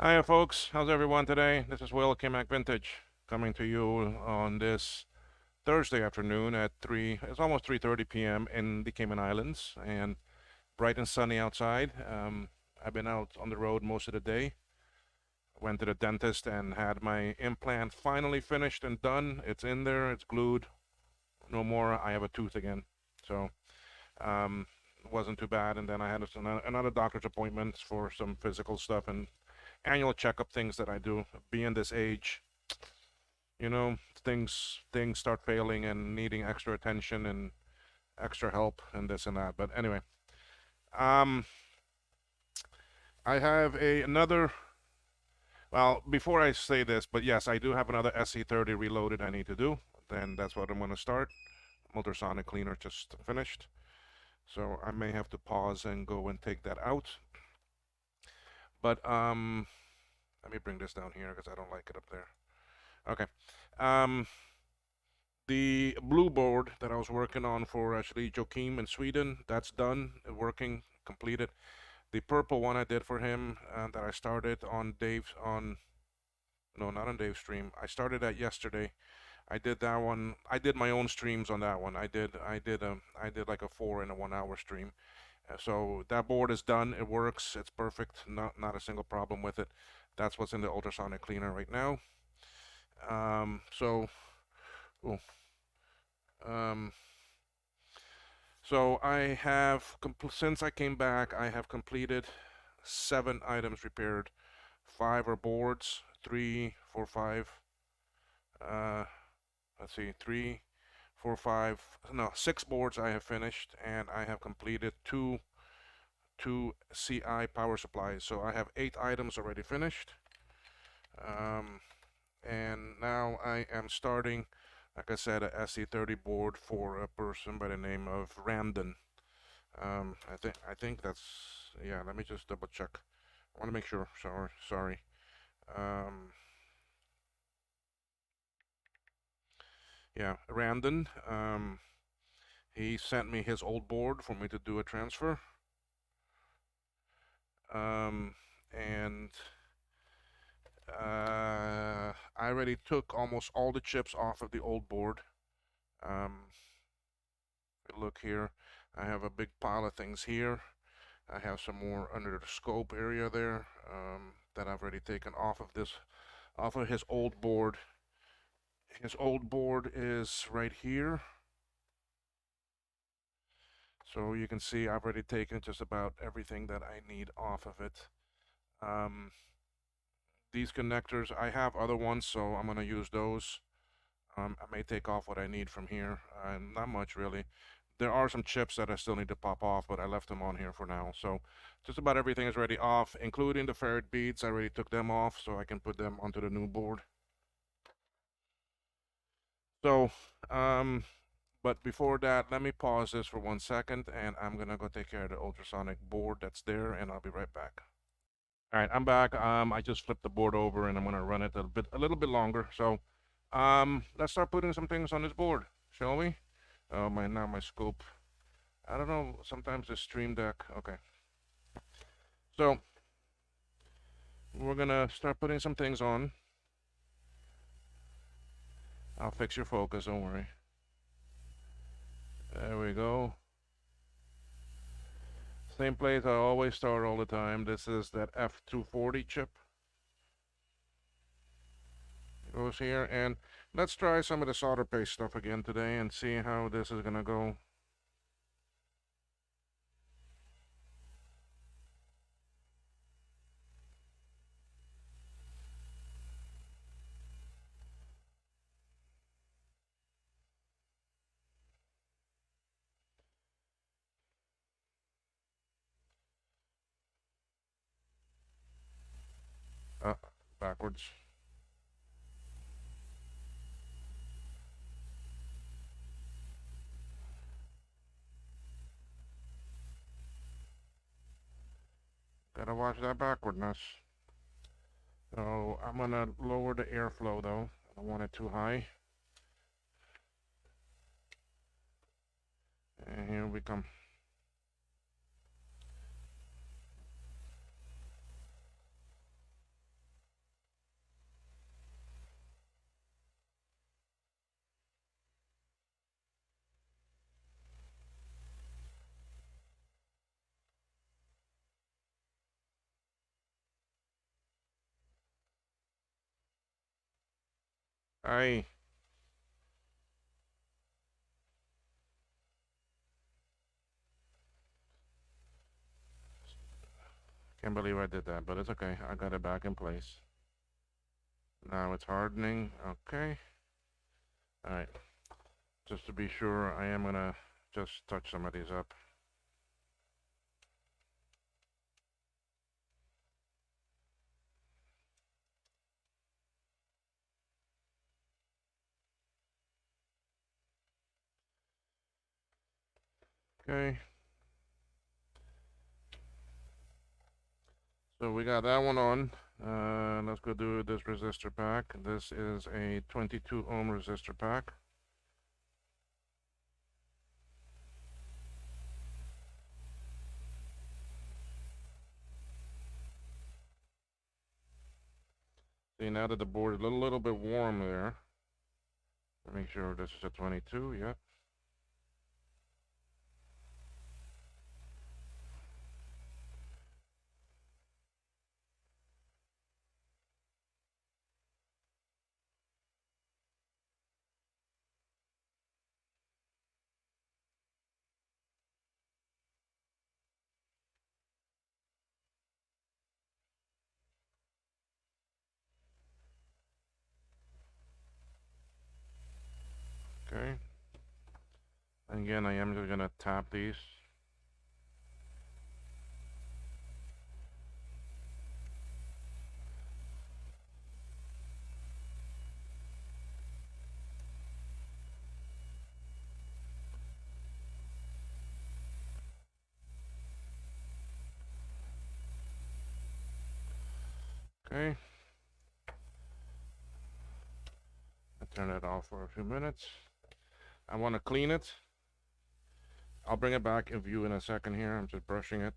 Hiya, folks. How's everyone today? This is Will Kimac Vintage coming to you on this Thursday afternoon at 3. It's almost 3:30 p.m. in the Cayman Islands, and bright and sunny outside. I've been out on the road most of the day. Went to the dentist and had my implant finally finished and done. It's in there. It's glued. No more. I have a tooth again. So um, it wasn't too bad. And then I had another doctor's appointment for some physical stuff and annual checkup things that I do. Being this age, you know, things start failing and needing extra attention and extra help and this and that. But anyway, um, I have another. Well, before I say this, but yes, I do have another SC30 reloaded I need to do. Then that's what I'm going to start. Ultrasonic cleaner just finished, so I may have to pause and go and take that out. But let me bring this down here because I don't like it up there. Okay. Um, the blue board that I was working on for actually Joachim in Sweden, that's done, working, completed. The purple one I did for him that I started on Dave's on, no, not on Dave's stream. I started that yesterday. I did that one. I did my own streams on that one. I did like a 4 and a 1 hour stream. So that board is done. It works. It's perfect. Not a single problem with it. That's what's in the ultrasonic cleaner right now. So, oh, um, so I have, since I came back, I have completed 7 items repaired. 5 are boards, 3, 4, 5. Uh, let's see, 3, 4, 5. No, 6 boards I have finished, and I have completed two CI power supplies. So I have 8 items already finished. And now I am starting, like I said, a SC30 board for a person by the name of Randon. I think that's, yeah. Let me just double check. I want to make sure. Sorry. Um, yeah, Randon. He sent me his old board for me to do a transfer. And I already took almost all the chips off of the old board. Um, look here. I have a big pile of things here. I have some more under the scope area there that I've already taken off of his old board. His old board is right here. So you can see I've already taken just about everything that I need off of it. Um, these connectors, I have other ones, so I'm going to use those. I may take off what I need from here. Not much, really. There are some chips that I still need to pop off, but I left them on here for now. So just about everything is already off, including the ferrite beads. I already took them off, so I can put them onto the new board. So, but before that, let me pause this for 1 second, and I'm gonna go take care of the ultrasonic board that's there, and I'll be right back. All right, I'm back. I just flipped the board over, and I'm gonna run it a little bit longer. So, let's start putting some things on this board, shall we? Oh, my scope. I don't know. Sometimes the stream deck. Okay. So we're gonna start putting some things on. I'll fix your focus. Don't worry. There we go. Same place I always start all the time. This is that F240 chip. It goes here, and let's try some of the solder paste stuff again today and see how this is gonna go. Uh, backwards. Gotta watch that backwardness. So I'm gonna lower the airflow though. I don't want it too high. And here we come. I can't believe I did that, but it's okay. I got it back in place. Now it's hardening. Okay. All right. Just to be sure, I am gonna just touch some of these up. Okay. So we got that one on. Let's go do this resistor pack. This is a 22 ohm resistor pack. See, now that the board is a little bit warm there. Make sure this is a 22. Yep. Okay. And again, I am just gonna tap these. Okay. I turn it off for a few minutes. I want to clean it. I'll bring it back in view in a second here. I'm just brushing it.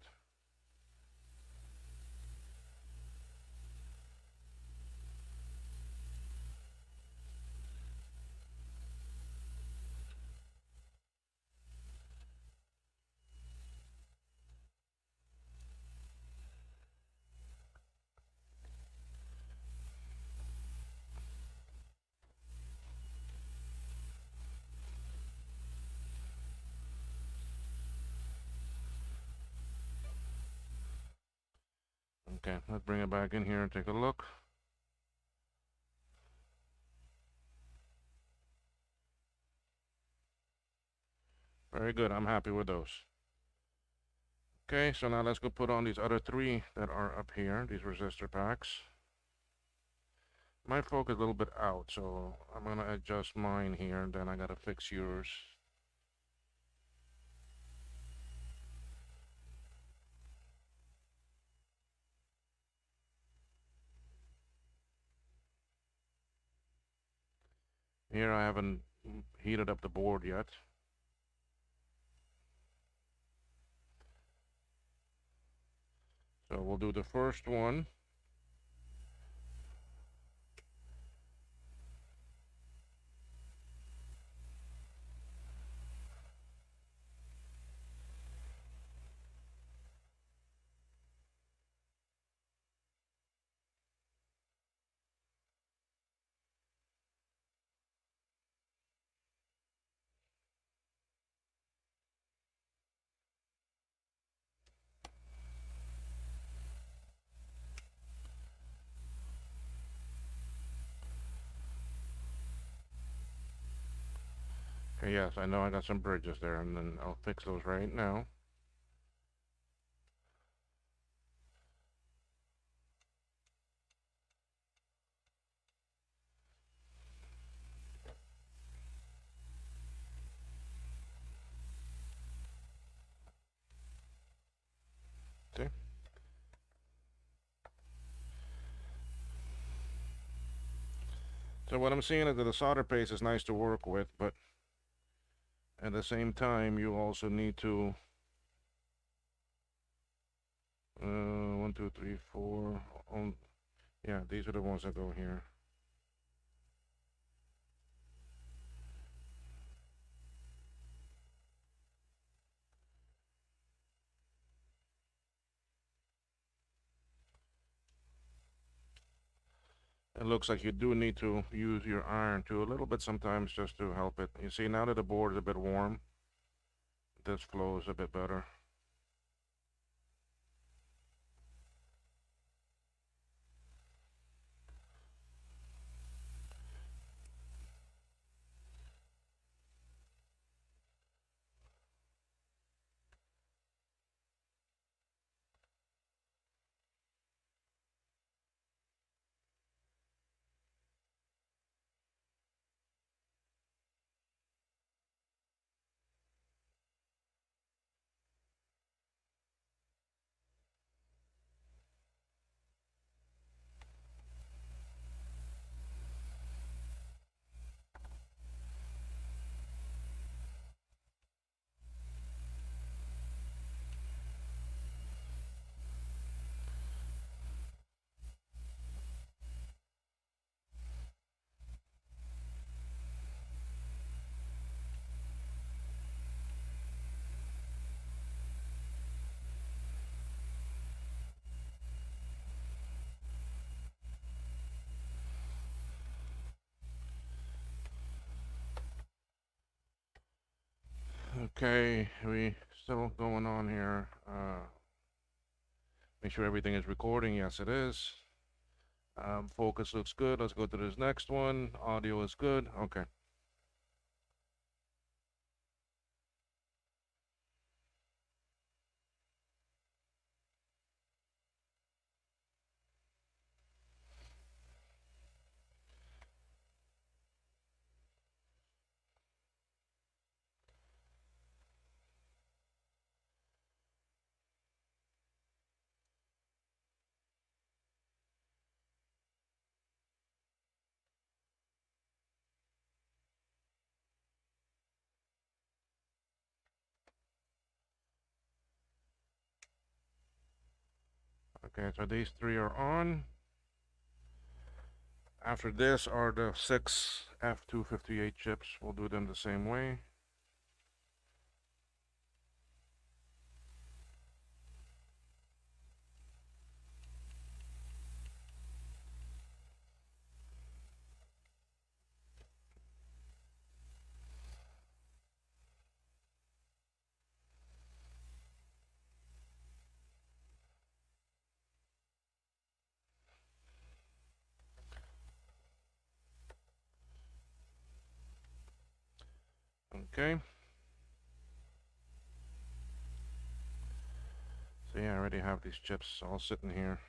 Okay, let's bring it back in here and take a look. Very good. I'm happy with those. Okay, so now let's go put on these other three that are up here, these resistor packs. My focus is a little bit out, so I'm gonna adjust mine here, and then I gotta fix yours. Here I haven't heated up the board yet. So we'll do the first one. Okay, yes, I know I got some bridges there, and then I'll fix those right now. See? So what I'm seeing is that the solder paste is nice to work with, but at the same time, you also need to 1, 2, 3, 4. Yeah, these are the ones that go here. it looks like you do need to use your iron too a little bit sometimes just to help it. You see, now that the board is a bit warm, this flows a bit better. Okay, we still going on here. Make sure everything is recording. Yes, it is. Focus looks good. Let's go to this next one. Audio is good. Okay. Okay, so these three are on. After this are the 6 F258 chips. We'll do them the same way. Okay. So yeah, I already have these chips all sitting here.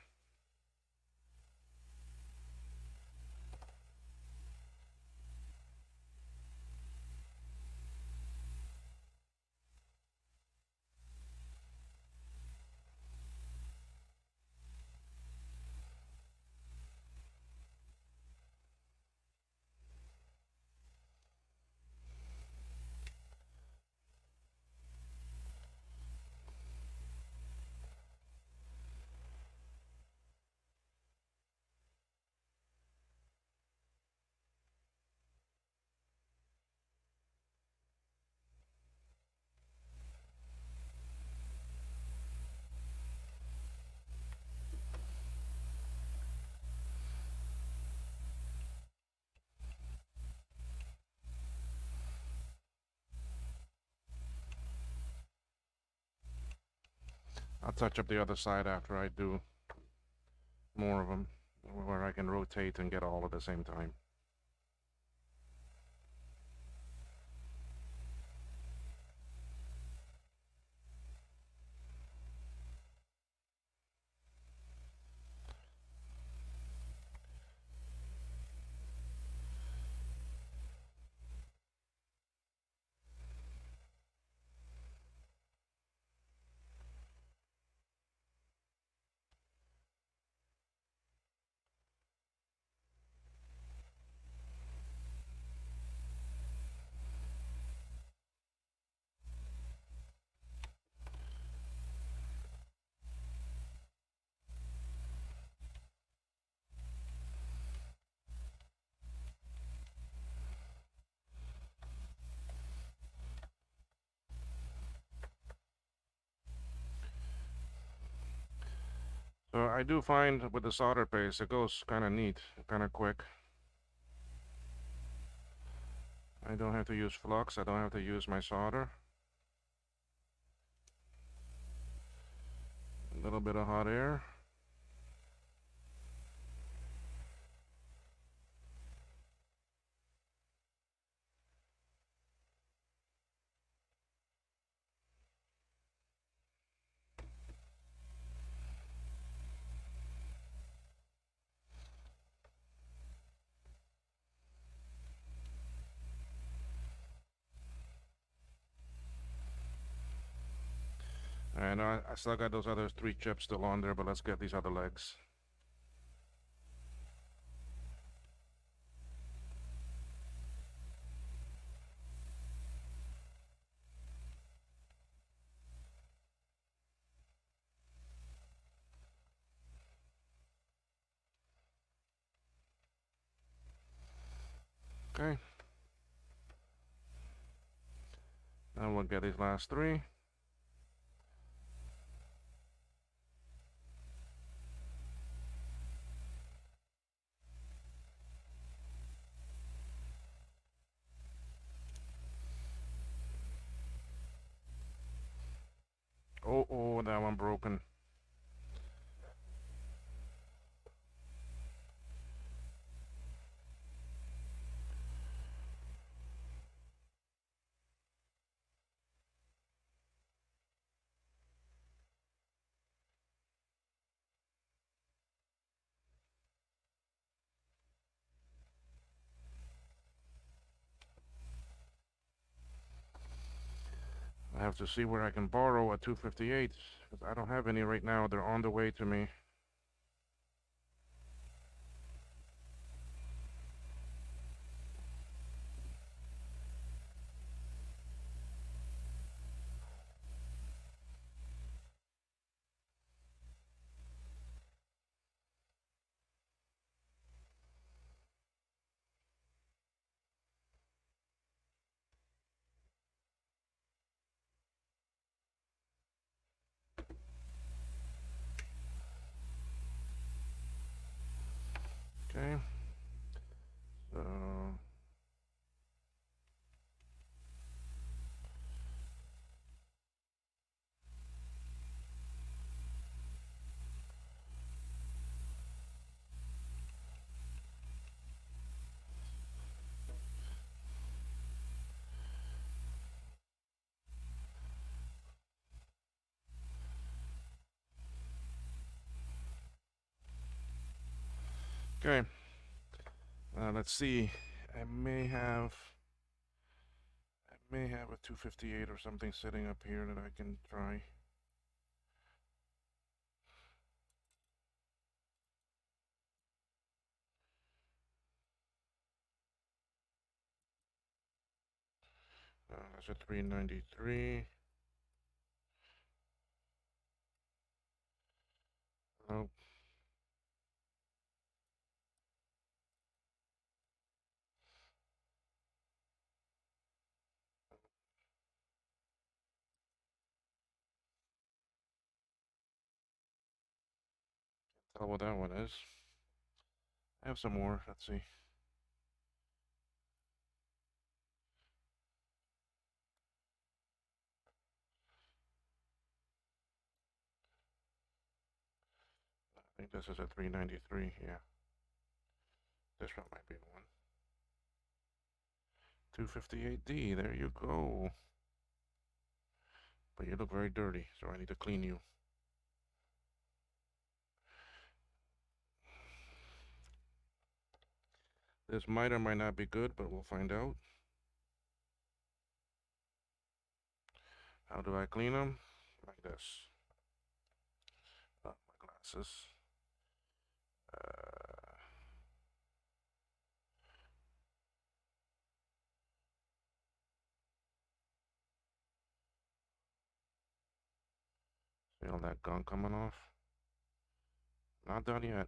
I'll touch up the other side after I do more of them, where I can rotate and get all at the same time. So I do find with the solder paste, it goes kind of neat, kind of quick. I don't have to use flux. I don't have to use my solder. A little bit of hot air. And I still got those other 3 chips still on there, but let's get these other legs. Okay. Now we'll get these last 3. Oh, that one broken. I have to see where I can borrow a 258, because I don't have any right now. They're on the way to me. Okay. So okay. Let's see. I may have a 258 or something sitting up here that I can try. That's a 393. Nope. Tell what that one is. I have some more. Let's see. I think this is a 393. Yeah. This one might be the one. 258D. There you go. But you look very dirty, so I need to clean you. This might or might not be good, but we'll find out. How do I clean them? Like this. Oh, my glasses. See all that gunk coming off? Not done yet.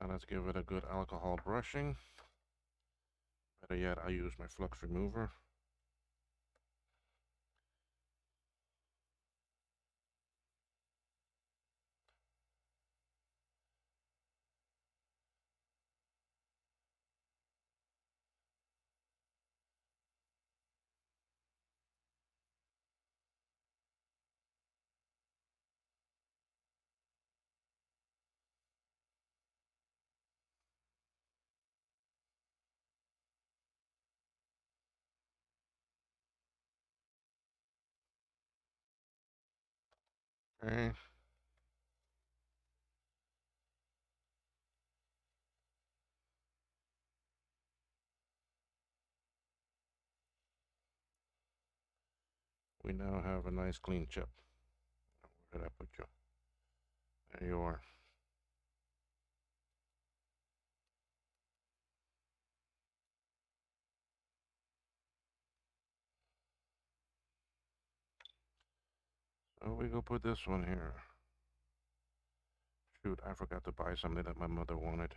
Now let's give it a good alcohol brushing. Better yet, I use my flux remover. Okay. We now have a nice clean chip. Where did I put you? There you are. So we go put this one here. Shoot, I forgot to buy something that my mother wanted.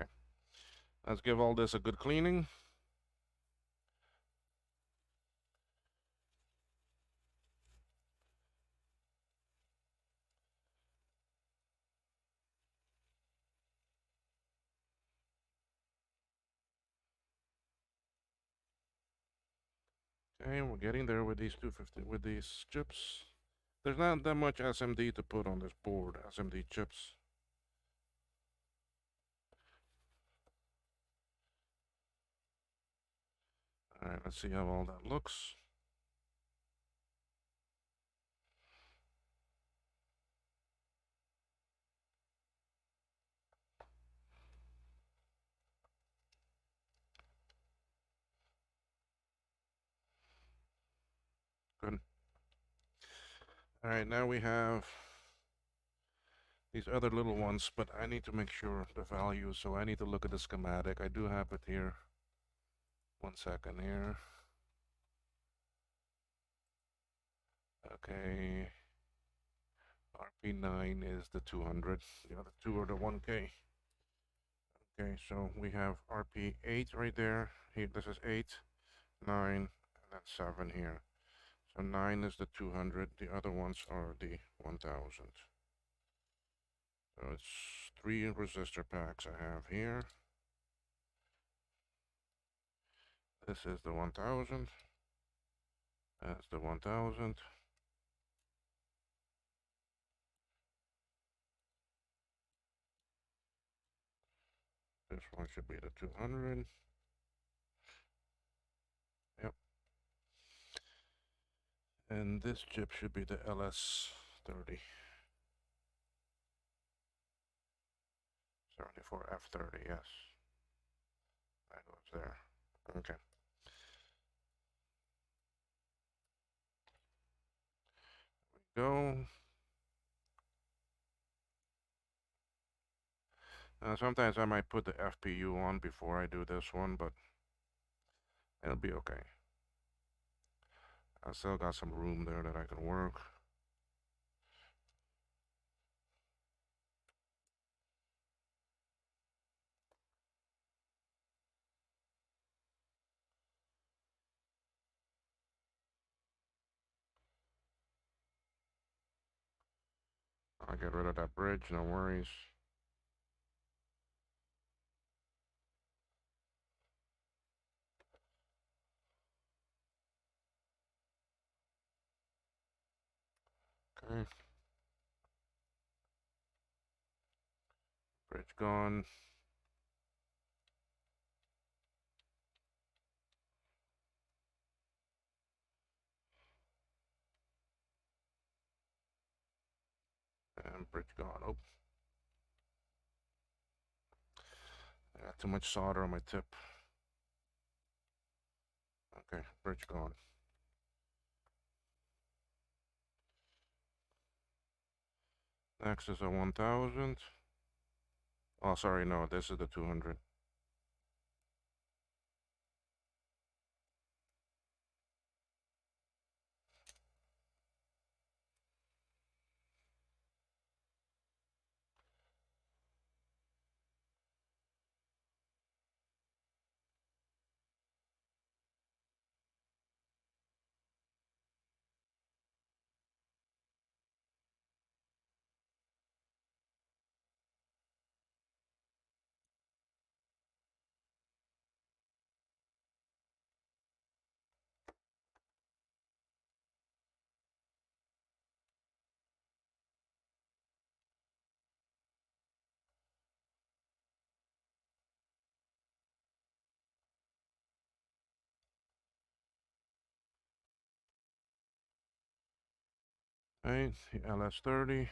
Okay. Let's give all this a good cleaning. Okay, we're getting there with these 250, with these chips. There's not that much SMD to put on this board, SMD chips. All right, let's see how all that looks. Good. All right, now we have these other little ones, but I need to make sure the values, so I need to look at the schematic. I do have it here. 1 second here. Okay. RP9 is the 200. The other two are the 1K. Okay, so we have RP8 right there. Here, this is 8, 9, and then 7 here. So 9 is the 200. The other ones are the 1000. So it's 3 resistor packs I have here. This is the 1000. That's the 1000. This one should be the 200. Yep. And this chip should be the LS30. 74F30, yes. That goes there. Okay. Go. Sometimes I might put the FPU on before I do this one, but it'll be okay. I still got some room there that I can work. I'll get rid of that bridge, no worries. Okay. Bridge gone. And bridge gone. Oh, I got too much solder on my tip. Okay, bridge gone. Next is a 1000. Oh, sorry, no, this is the 200. Right, the LS30.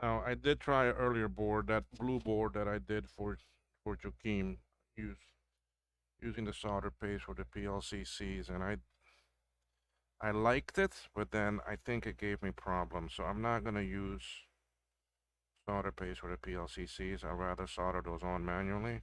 Now, I did try an earlier board, that blue board that I did for Joaquim, use using the solder paste for the PLCCs, and I liked it, but then I think it gave me problems. So I'm not gonna use solder paste for the PLCCs. I'd rather solder those on manually.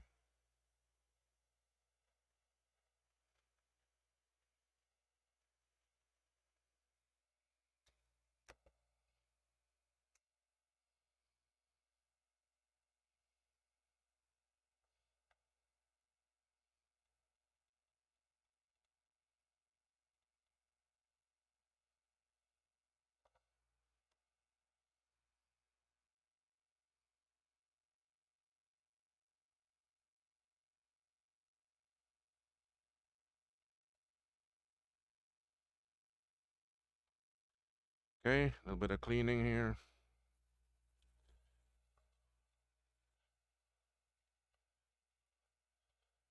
Okay, a little bit of cleaning here.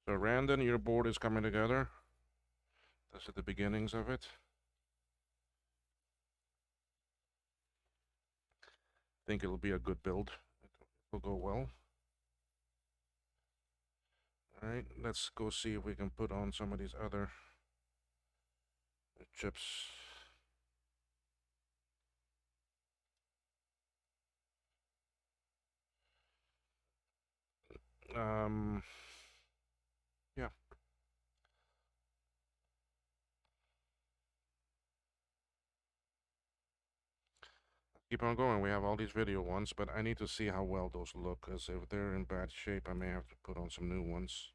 So Randon, your board is coming together. This is the beginnings of it. I think it'll be a good build. It will go well. All right, let's go see if we can put on some of these other chips. Yeah. Keep on going. We have all these video ones, but I need to see how well those look, because if they're in bad shape, I may have to put on some new ones.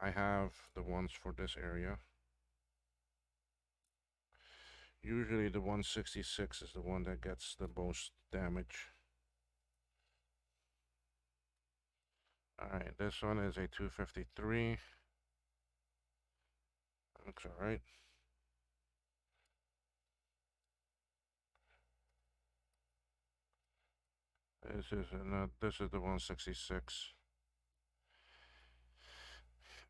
I have the ones for this area. Usually the 166 is the one that gets the most damage. Alright, this one is a 253. Looks alright. This is the 166.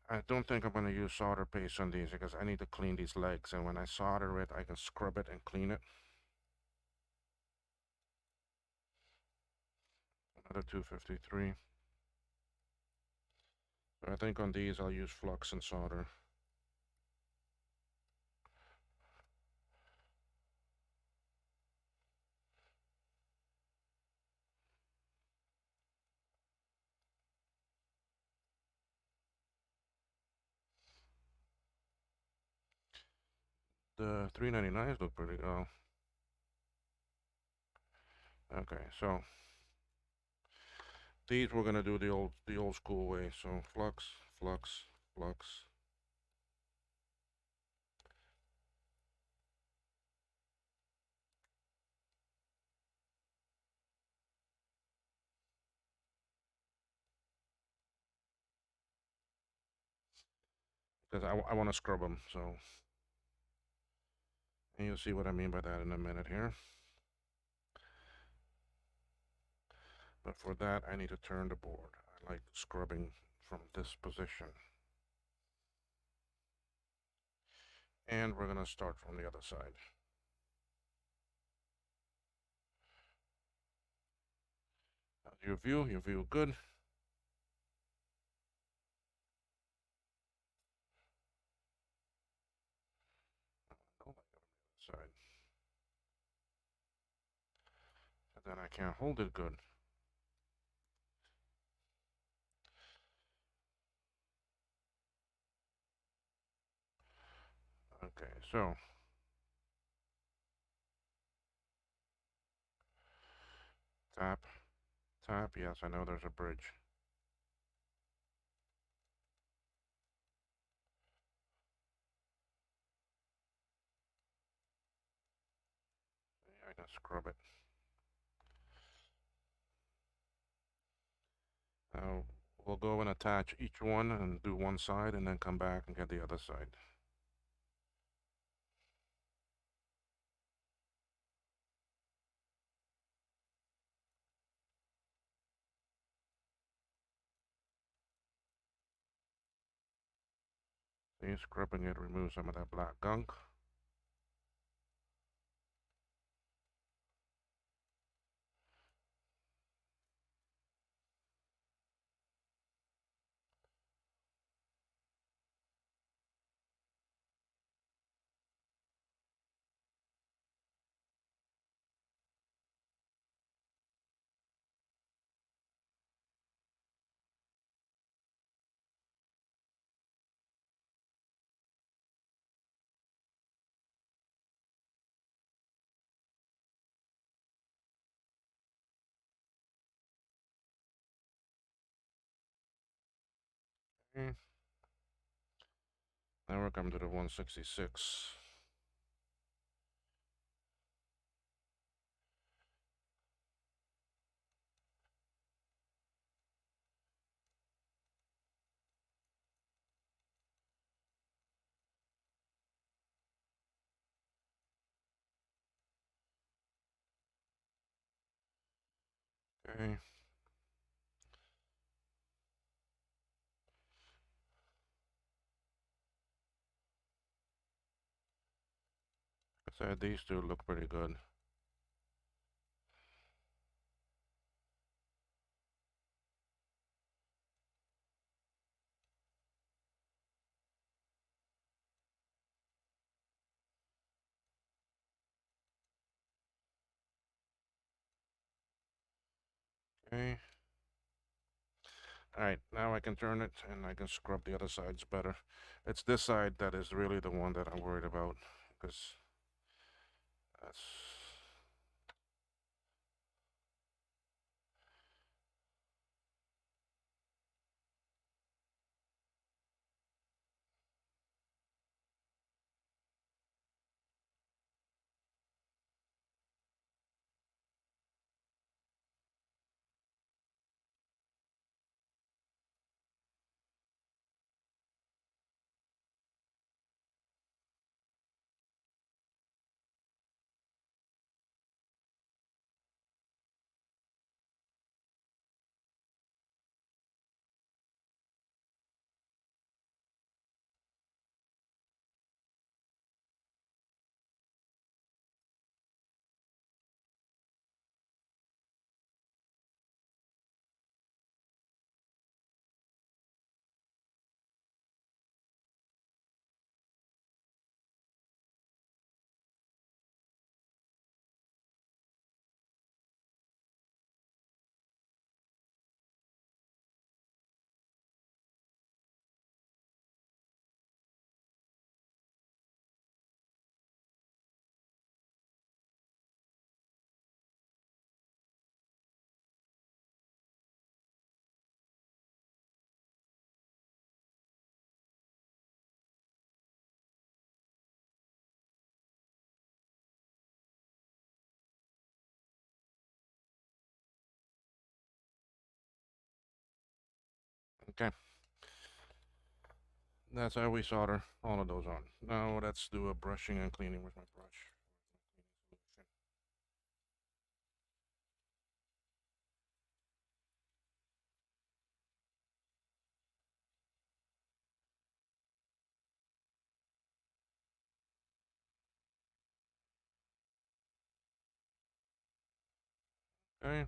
I don't think I'm going to use solder paste on these because I need to clean these legs, and when I solder it, I can scrub it and clean it. Another 253. So I think on these I'll use flux and solder. The 399s look pretty good. Okay, so these we're gonna do the old school way. So flux, flux, flux. Because I want to scrub them. So, and you'll see what I mean by that in a minute here. But for that, I need to turn the board. I like scrubbing from this position. And we're gonna start from the other side. How's your view? Your view good? Oh, side. And then I can't hold it good. Okay, so tap, tap. Yes, I know there's a bridge. I can scrub it. Now we'll go and attach each one and do one side and then come back and get the other side. See, scrubbing it removes some of that black gunk. Okay. Now we're coming to the 166. Okay. So these two look pretty good. Okay. All right, now I can turn it and I can scrub the other sides better. It's this side that is really the one that I'm worried about because that's okay. That's how we solder all of those on. Now let's do a brushing and cleaning with my brush. Okay.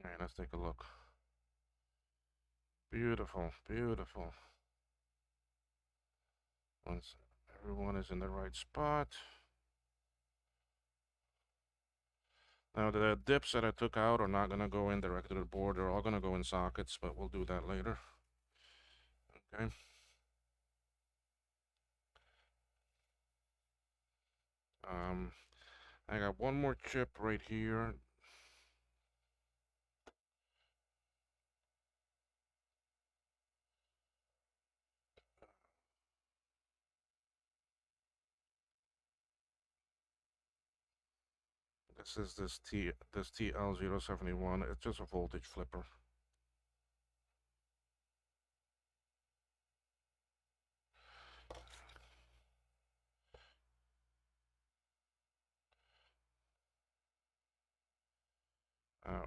All right, let's take a look. Beautiful, beautiful. Once everyone is in the right spot. Now the dips that I took out are not gonna go in directly to the board. They're all gonna go in sockets, but we'll do that later. Okay. Um, I got one more chip right here. This is this TL071. It's just a voltage flipper. Uh,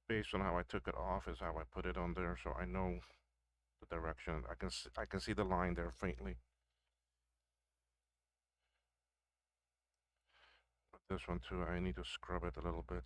Based on how I took it off is how I put it on there, so I know the direction. I can see the line there faintly. But this one too, I need to scrub it a little bit.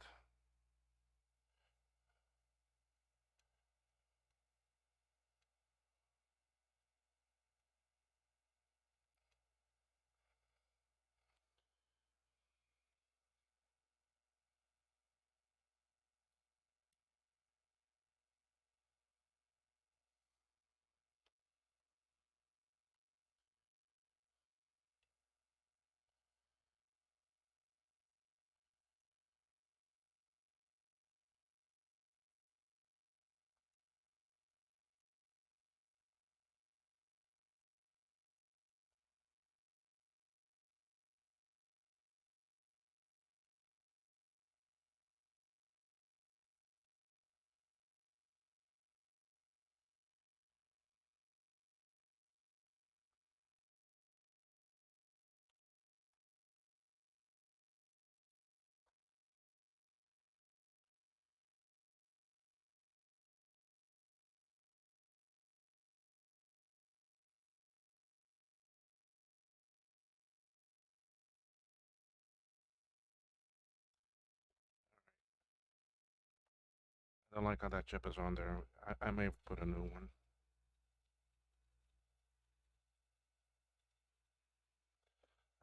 I don't like how that chip is on there. I may put a new one.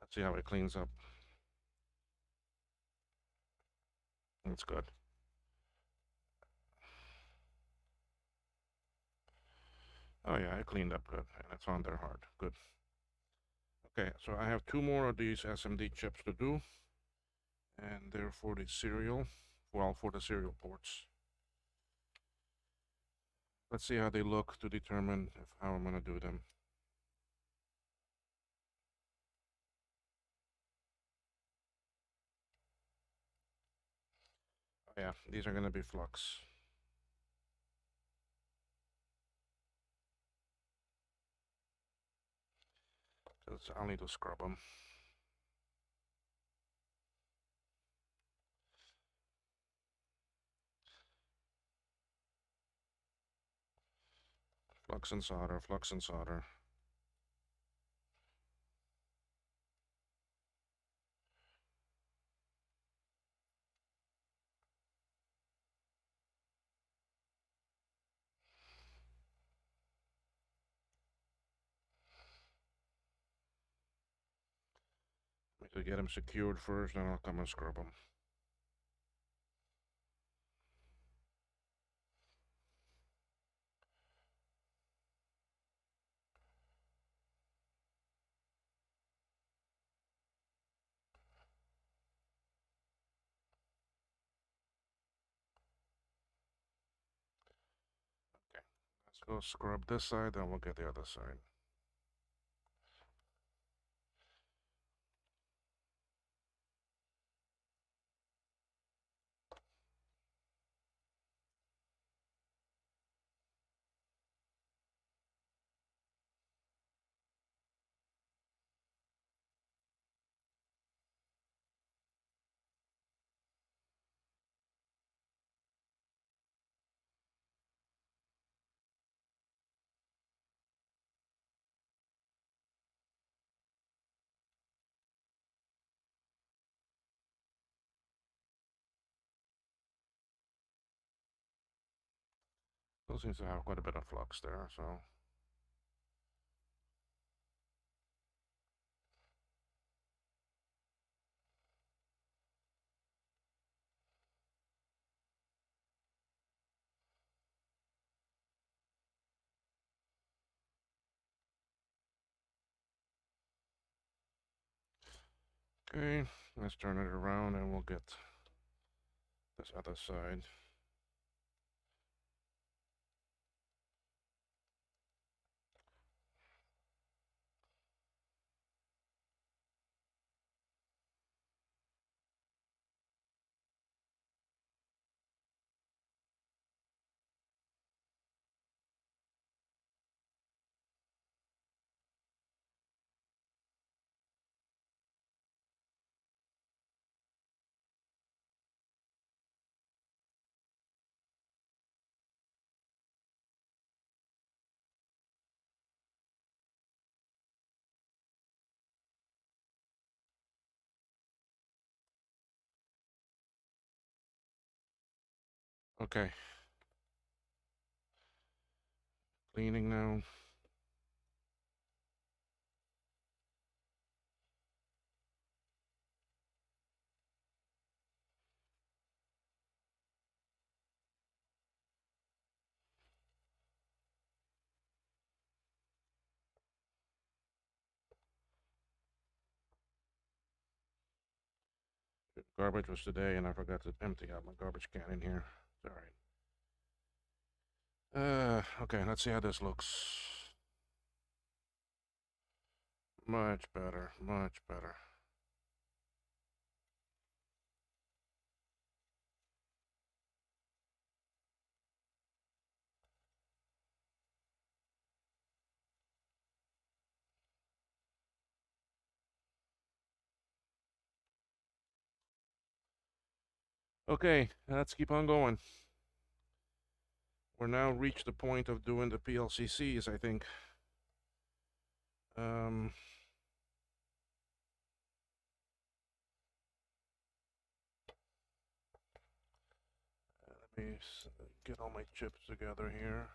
Let's see how it cleans up. That's good. Oh yeah, it cleaned up good, and it's on there hard. Good. Okay, so I have two more of these SMD chips to do, and they're for the serial, well, for the serial ports. Let's see how they look to determine how I'm gonna do them. Oh yeah, these are gonna be flux. So I'll need to scrub them. Flux and solder, flux and solder. To get them secured first, then I'll come and scrub them. Okay, let's go scrub this side, then we'll get the other side. Still seems to have quite a bit of flux there, so. Okay, let's turn it around and we'll get this other side. Okay. Cleaning now. Garbage was today, and I forgot to empty out my garbage can in here. It's alright. Okay, let's see how this looks. Much better, much better. Okay, let's keep on going. We're now reached the point of doing the PLCCs, I think. Let me get all my chips together here.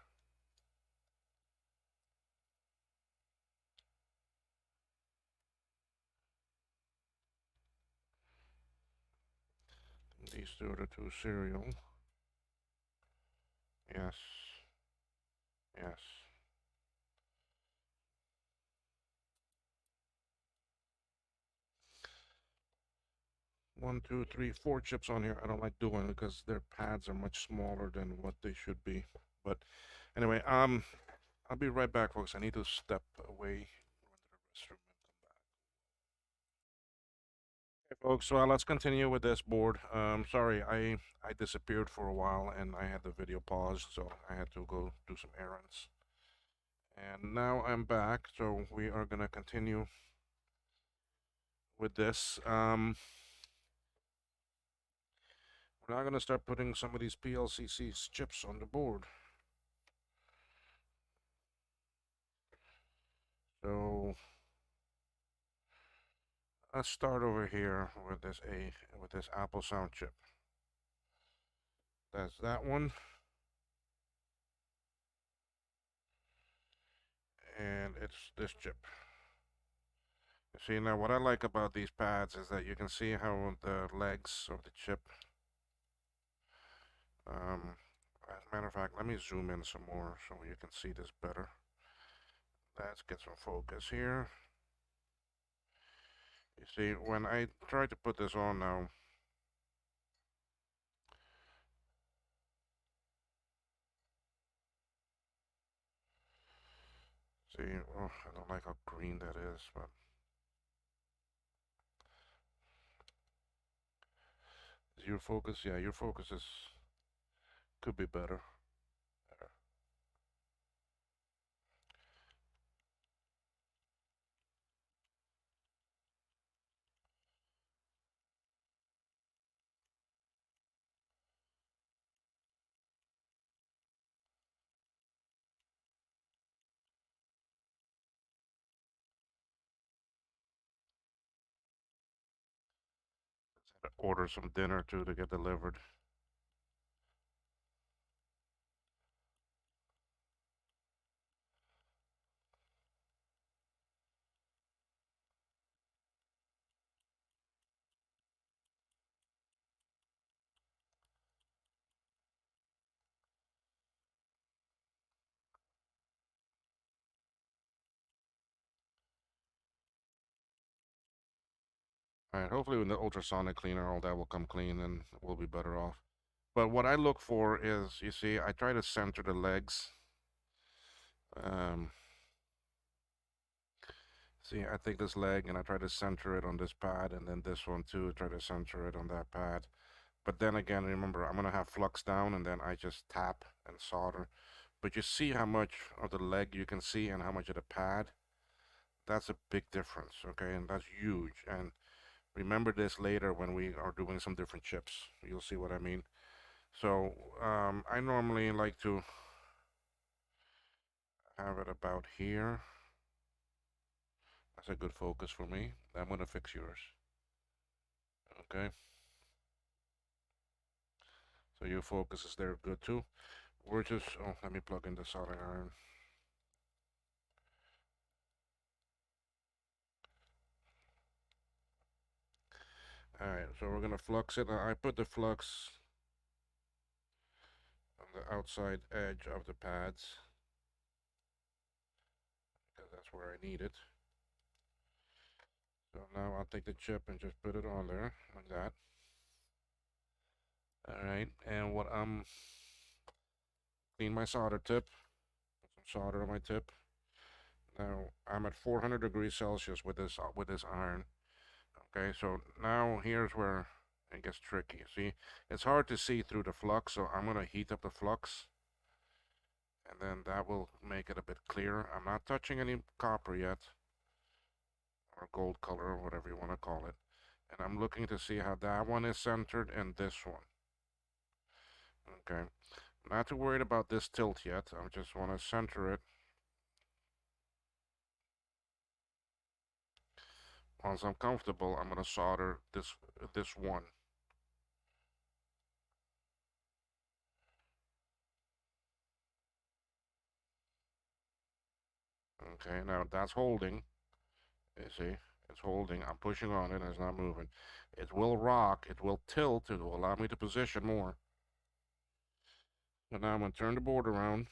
These two are the two cereal. Yes. Yes. 1, 2, 3, 4 chips on here. I don't like doing it because their pads are much smaller than what they should be. But anyway, I'll be right back, folks. I need to step away, run to the restroom, and come back. Okay, folks. So let's continue with this board. Sorry, I disappeared for a while and I had the video paused, so I had to go do some errands. And now I'm back, so we are gonna continue with this. We're now gonna start putting some of these PLCC chips on the board. So let's start over here with this Apple Sound chip. That's that one. And it's this chip. You see, now what I like about these pads is that you can see how the legs of the chip, as a matter of fact, let me zoom in some more so you can see this better. Let's get some focus here. You see, when I try to put this on now, see, oh, I don't like how green that is, but is your focus? Yeah, your focus is could be better. Order some dinner too to get delivered. All right, hopefully with the ultrasonic cleaner, all that will come clean and we'll be better off. But what I look for is, you see, I try to center the legs. Um, See, I take this leg and I try to center it on this pad, and then this one too, try to center it on that pad. But then again, remember, I'm gonna have flux down, and then I just tap and solder. But you see how much of the leg you can see and how much of the pad? That's a big difference, okay? And that's huge. And remember this later when we are doing some different chips. You'll see what I mean. So I normally like to have it about here. That's a good focus for me. I'm gonna fix yours. Okay. So your focus is there good too. We're just, oh, let me plug in the soldering iron. Alright, so we're gonna flux it. I put the flux on the outside edge of the pads because that's where I need it. So now I'll take the chip and just put it on there like that. Alright, and what clean my solder tip. Put some solder on my tip. Now I'm at 400 degrees Celsius with this iron. Okay, so now here's where it gets tricky. See, it's hard to see through the flux, so I'm gonna heat up the flux, and then that will make it a bit clearer. I'm not touching any copper yet, or gold color, or whatever you want to call it. And I'm looking to see how that one is centered and this one. Okay, not too worried about this tilt yet. I just want to center it. Once I'm comfortable, I'm gonna solder this one. Okay, now that's holding. You see, it's holding. I'm pushing on it and it's not moving. It will rock, it will tilt, it will allow me to position more. So now I'm going to turn the board around.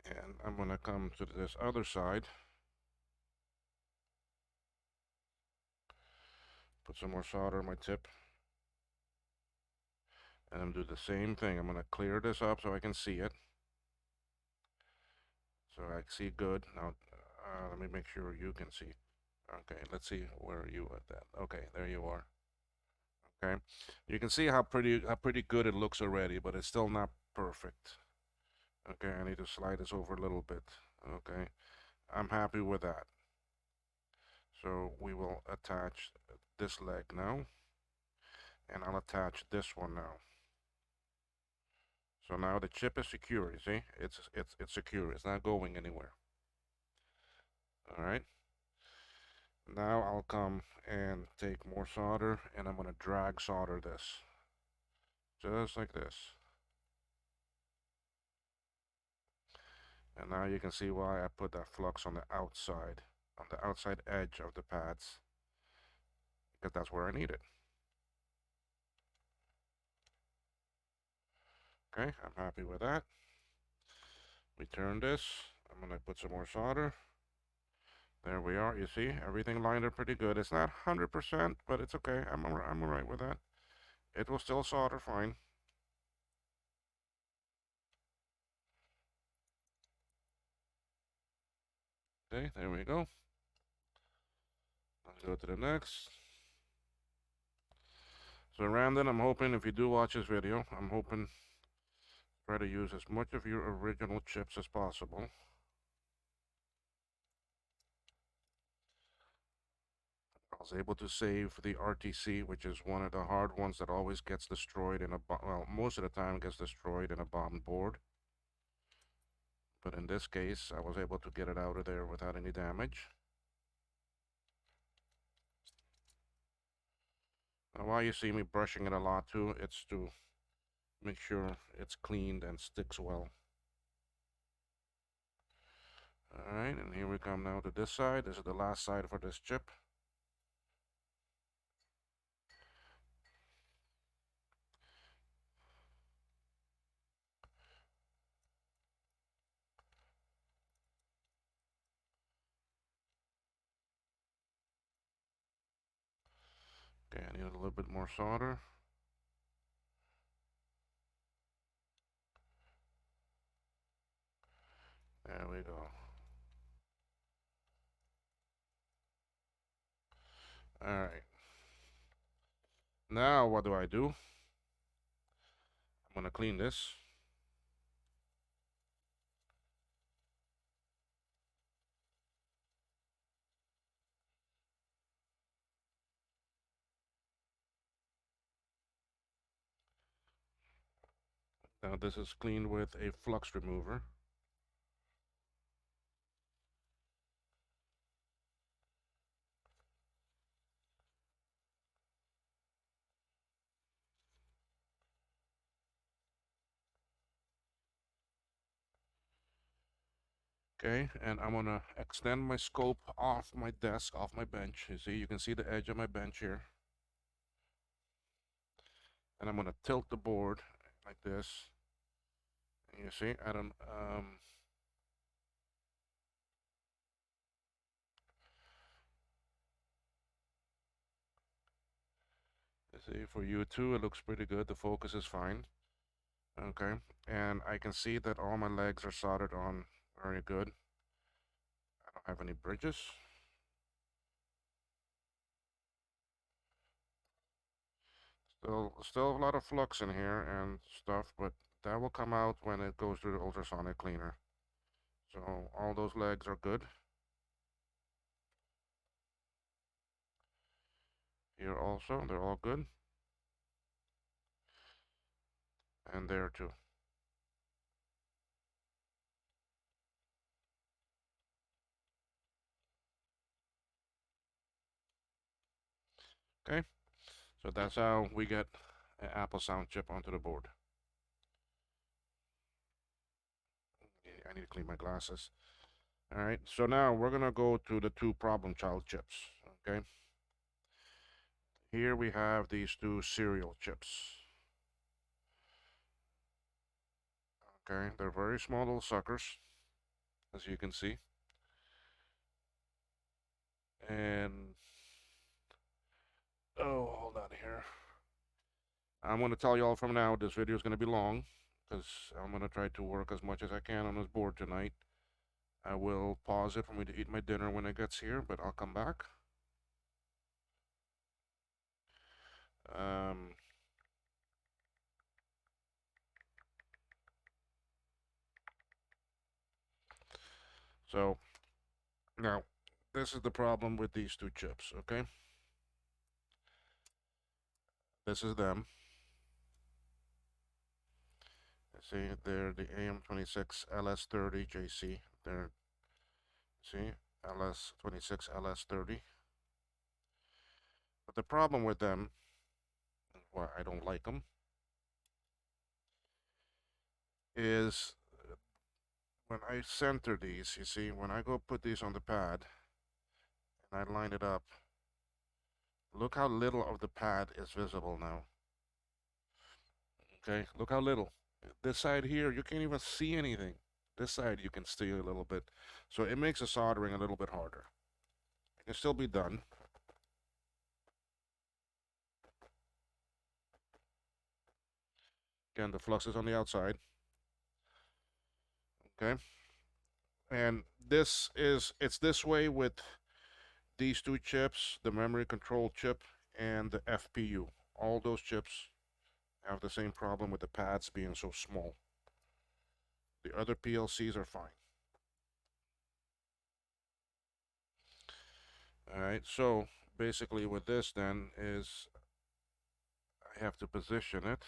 And I'm going to come to this other side. Put some more solder on my tip. And I'm going to do the same thing. I'm going to clear this up so I can see it. So I see good. Now, let me make sure you can see. Okay, let's see where you at that. Okay, there you are. Okay, you can see how pretty good it looks already, but it's still not perfect. Okay, I need to slide this over a little bit. Okay, I'm happy with that. So we will attach this leg now, and I'll attach this one now. So now the chip is secure. You see, it's secure. It's not going anywhere. All right. Now I'll come and take more solder, and I'm gonna drag solder this, just like this. And now you can see why I put that flux on the outside edge of the pads, because that's where I need it. Okay, I'm happy with that. We turn this. I'm gonna put some more solder. There we are. You see, everything lined up pretty good. It's not 100%, but it's okay. I'm all right with that. It will still solder fine. Okay, there we go. Let's go to the next. So Randon, I'm hoping if you do watch this video, I'm hoping try to use as much of your original chips as possible. I was able to save the RTC, which is one of the hard ones that always gets destroyed in a well, most of the time gets destroyed in a bombed board. But in this case, I was able to get it out of there without any damage. Now, why you see me brushing it a lot too, it's to make sure it's cleaned and sticks well. Alright, and here we come now to this side. This is the last side for this chip. Okay, I need a little bit more solder. There we go. Alright. Now what do? I'm gonna clean this. Now this is cleaned with a flux remover. Okay, and I'm gonna extend my scope off my desk, off my bench. You can see the edge of my bench here. And I'm gonna tilt the board like this. And you see, I don't, you see, for you too, it looks pretty good. The focus is fine. Okay, and I can see that all my legs are soldered on very good. I don't have any bridges. Still a lot of flux in here and stuff, but that will come out when it goes through the ultrasonic cleaner. So all those legs are good. Here also, they're all good. And there too. Okay, so that's how we get an Apple Sound chip onto the board. I need to clean my glasses. All right, so now we're gonna go to the two problem child chips. Okay, here we have these two cereal chips. Okay, they're very small little suckers, as you can see. And oh, hold on here. I'm gonna tell y'all from now this video is gonna be long because I'm gonna try to work as much as I can on this board tonight. I will pause it for me to eat my dinner when it gets here, but I'll come back. Um, so now this is the problem with these two chips. Okay, this is them. See, they're the AM26 LS30 JC. They're, see, LS26 LS30. But the problem with them, why I don't like them, is when I center these, you see, when I go put these on the pad and I line it up, look how little of the pad is visible now. Okay, look how little. This side here, you can't even see anything. This side you can see a little bit. So it makes the soldering a little bit harder. It can still be done. Again, the flux is on the outside. Okay. And it's this way with these two chips, the memory control chip and the FPU. All those chips have the same problem with the pads being so small. The other PLCs are fine. All right, so basically with this then is I have to position it.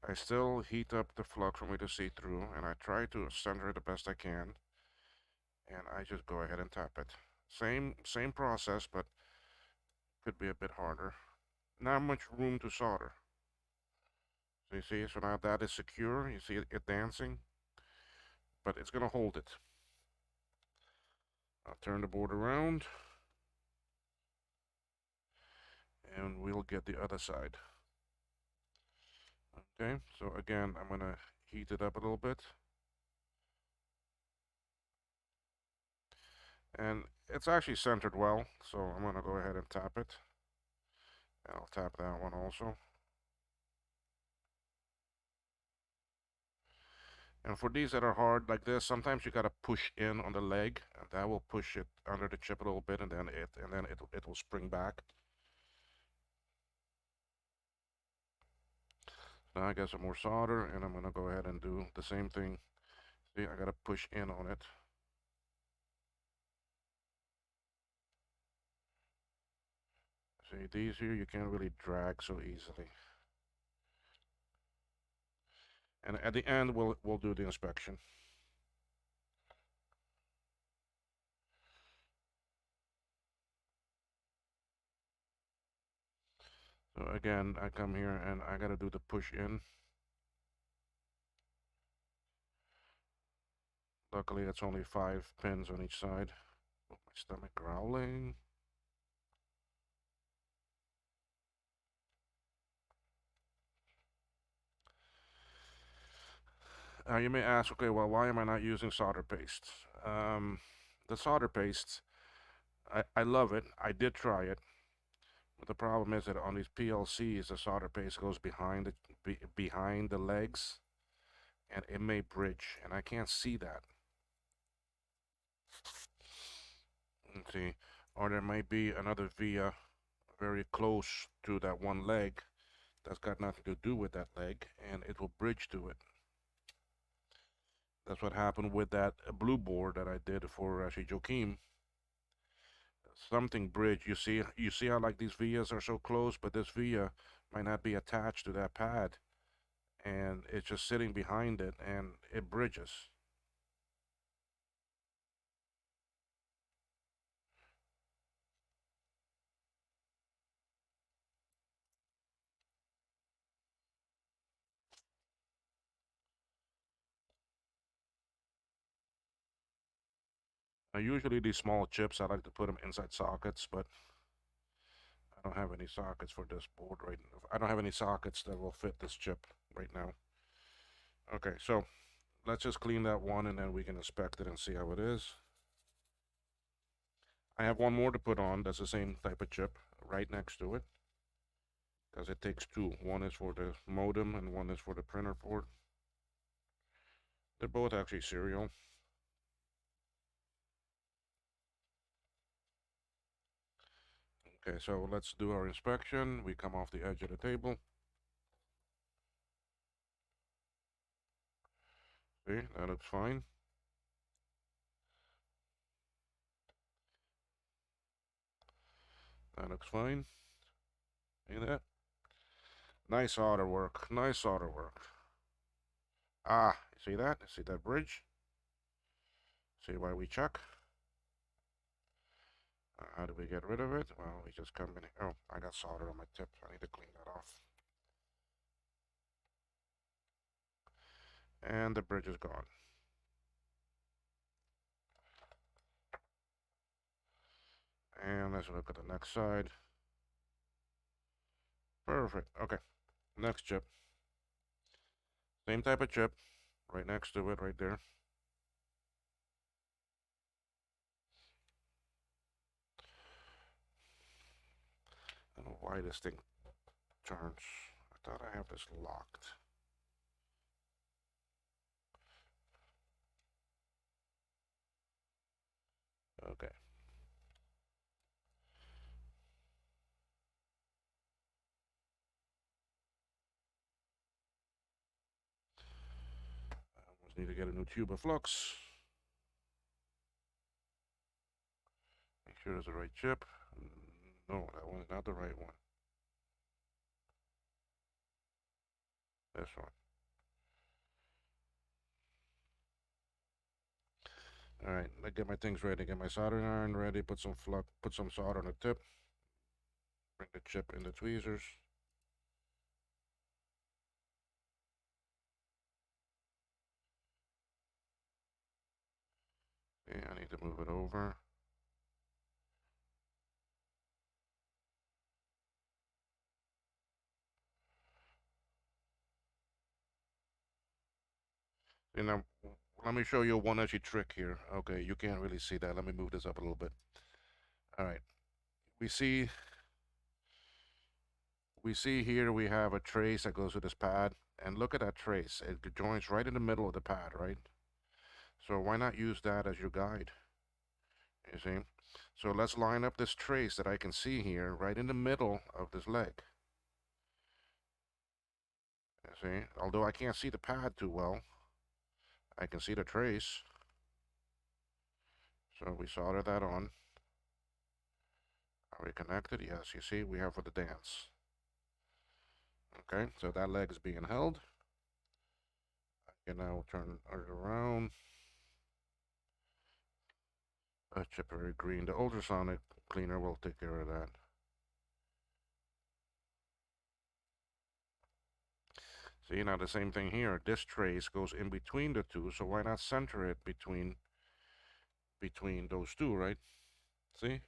I still heat up the flux for me to see through, and I try to center it the best I can, and I just go ahead and tap it. Same process, but could be a bit harder. Not much room to solder. So you see, so now that is secure. You see it dancing, but it's gonna hold it. I'll turn the board around, and we'll get the other side. Okay, so again, I'm gonna heat it up a little bit. And it's actually centered well, so I'm gonna go ahead and tap it. And I'll tap that one also. And for these that are hard like this, sometimes you gotta push in on the leg, and that will push it under the chip a little bit, and then it will spring back. Now I got some more solder, and I'm gonna go ahead and do the same thing. See, I gotta push in on it. See, these here you can't really drag so easily. And at the end, we'll do the inspection. So again, I come here and I gotta do the push in. Luckily, it's only 5 pins on each side. Oh, my stomach growling. You may ask, okay, well, why am I not using solder paste? The solder paste, I love it. I did try it. But the problem is that on these PLCs, the solder paste goes behind the legs, and it may bridge, and I can't see that. Let's see, or there might be another via very close to that one leg that's got nothing to do with that leg, and it will bridge to it. That's what happened with that blue board that I did for actually Joachim. Something bridge. You see how like these vias are so close, but this via might not be attached to that pad, and it's just sitting behind it, and it bridges. Now, usually these small chips, I like to put them inside sockets, but I don't have any sockets for this board right now. I don't have any sockets that will fit this chip right now. Okay, so let's just clean that one and then we can inspect it and see how it is. I have one more to put on that's the same type of chip right next to it because it takes two. One is for the modem and one is for the printer port. They're both actually serial. Okay, so let's do our inspection. We come off the edge of the table. See, that looks fine. That looks fine. See that? Nice solder work. Nice solder work. Ah, see that? See that bridge? See why we check? How do we get rid of it? Well, we just come in. Oh, I got solder on my tip. I need to clean that off. And the bridge is gone. And let's look at the next side. Perfect. Okay. Next chip. Same type of chip. Right next to it, right there. I don't know why this thing turns. I thought I have this locked. Okay. I almost need to get a new tube of flux. Make sure it's the right chip. No, that one's not the right one. This one. All right, I get my things ready. Get my soldering iron ready. Put some flux. Put some solder on the tip. Bring the chip in the tweezers. Okay, I need to move it over. And now, let me show you one edgy trick here. Okay, you can't really see that. Let me move this up a little bit. All right, we see here we have a trace that goes to this pad, and look at that trace. It joins right in the middle of the pad, right? So why not use that as your guide? You see? So let's line up this trace that I can see here right in the middle of this leg. You see? Although I can't see the pad too well, I can see the trace. So we solder that on. Are we connected? Yes, you see, we have for the dance. Okay, so that leg is being held. I can now turn it around. Chip very green. The ultrasonic cleaner will take care of that. See, now the same thing here. This trace goes in between the two, so why not center it between those two, right? See?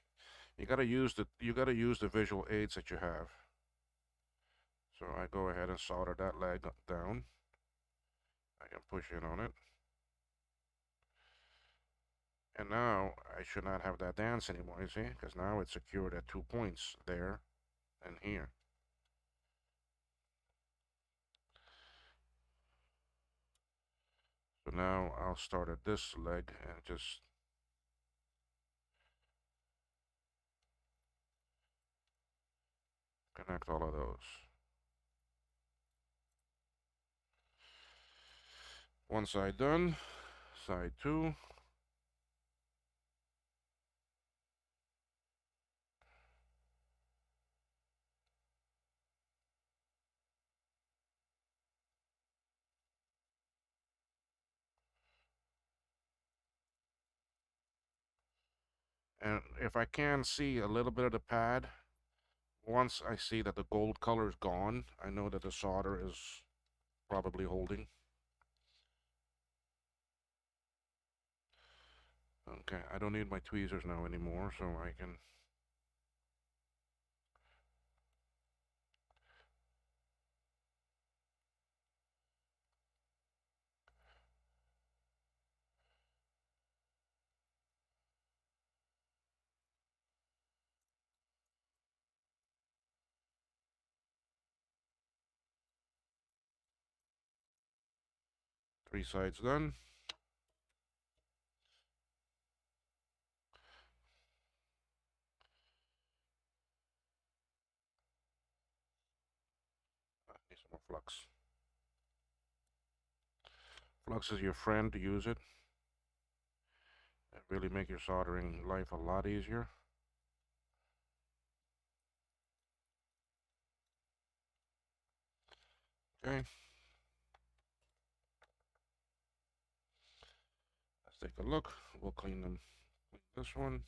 You gotta use the visual aids that you have. So I go ahead and solder that leg down. I can push in on it. And now I should not have that dance anymore, you see? Because now it's secured at 2 points there and here. So now I'll start at this leg and just connect all of those. One side done, side two. And if I can see a little bit of the pad, once I see that the gold color is gone, I know that the solder is probably holding. Okay, I don't need my tweezers now anymore, so I can. Three sides done. Need some more flux. Flux is your friend. Use it. It really make your soldering life a lot easier. Okay. Let's take a look. We'll clean them. Clean this one.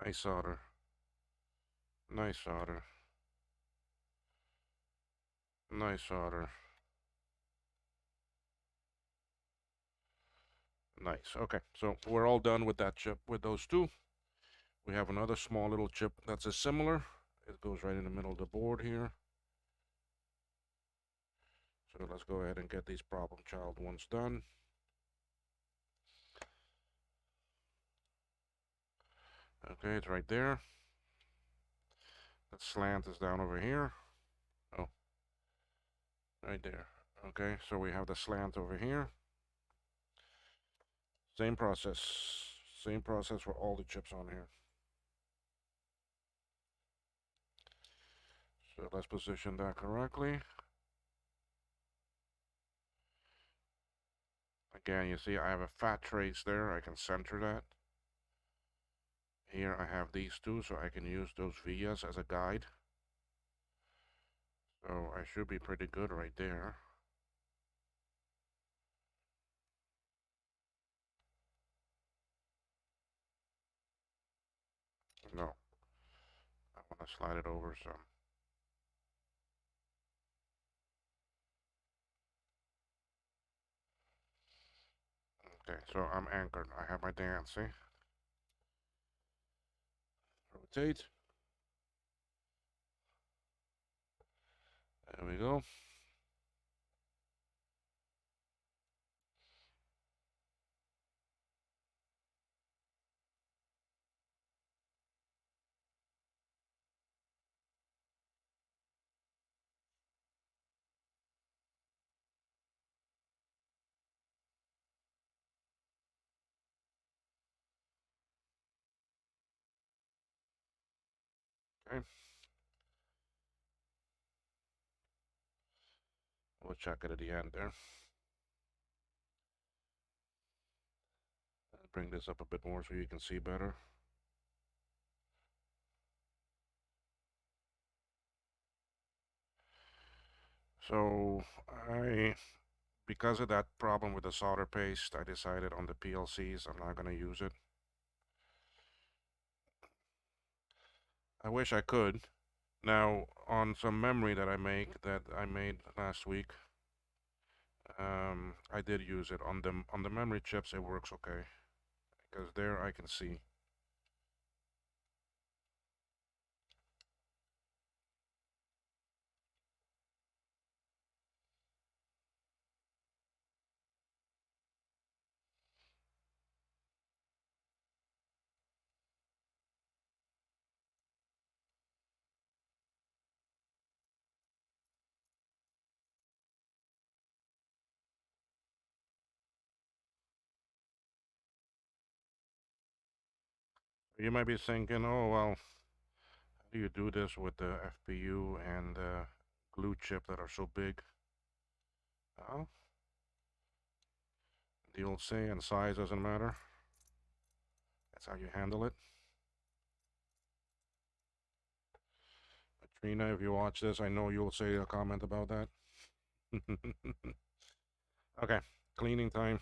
Nice solder. Nice solder. Nice solder. Nice. Okay, so we're all done with that chip, with those two. We have another small little chip that's a similar. It goes right in the middle of the board here. So let's go ahead and get these problem child ones done. Okay, it's right there. That slant is down over here. Oh, right there. Okay, so we have the slant over here. Same process. Same process for all the chips on here. So let's position that correctly. Again, you see I have a fat trace there. I can center that. Here I have these two, so I can use those vias as a guide. So I should be pretty good right there. No, I want to slide it over some. Okay, so I'm anchored. I have my dance, see? Rotate. There we go. Okay. We'll check it at the end there. Bring this up a bit more so you can see better. So because of that problem with the solder paste, I decided on the PLCs I'm not going to use it. I wish I could. Now, on some memory that I made last week, I did use it on the memory chips. It works okay because there I can see. You might be thinking, oh well, how do you do this with the FPU and the glue chip that are so big? Well, the old saying, size doesn't matter. That's how you handle it. Trina, if you watch this, I know you'll say a comment about that. Okay, cleaning time.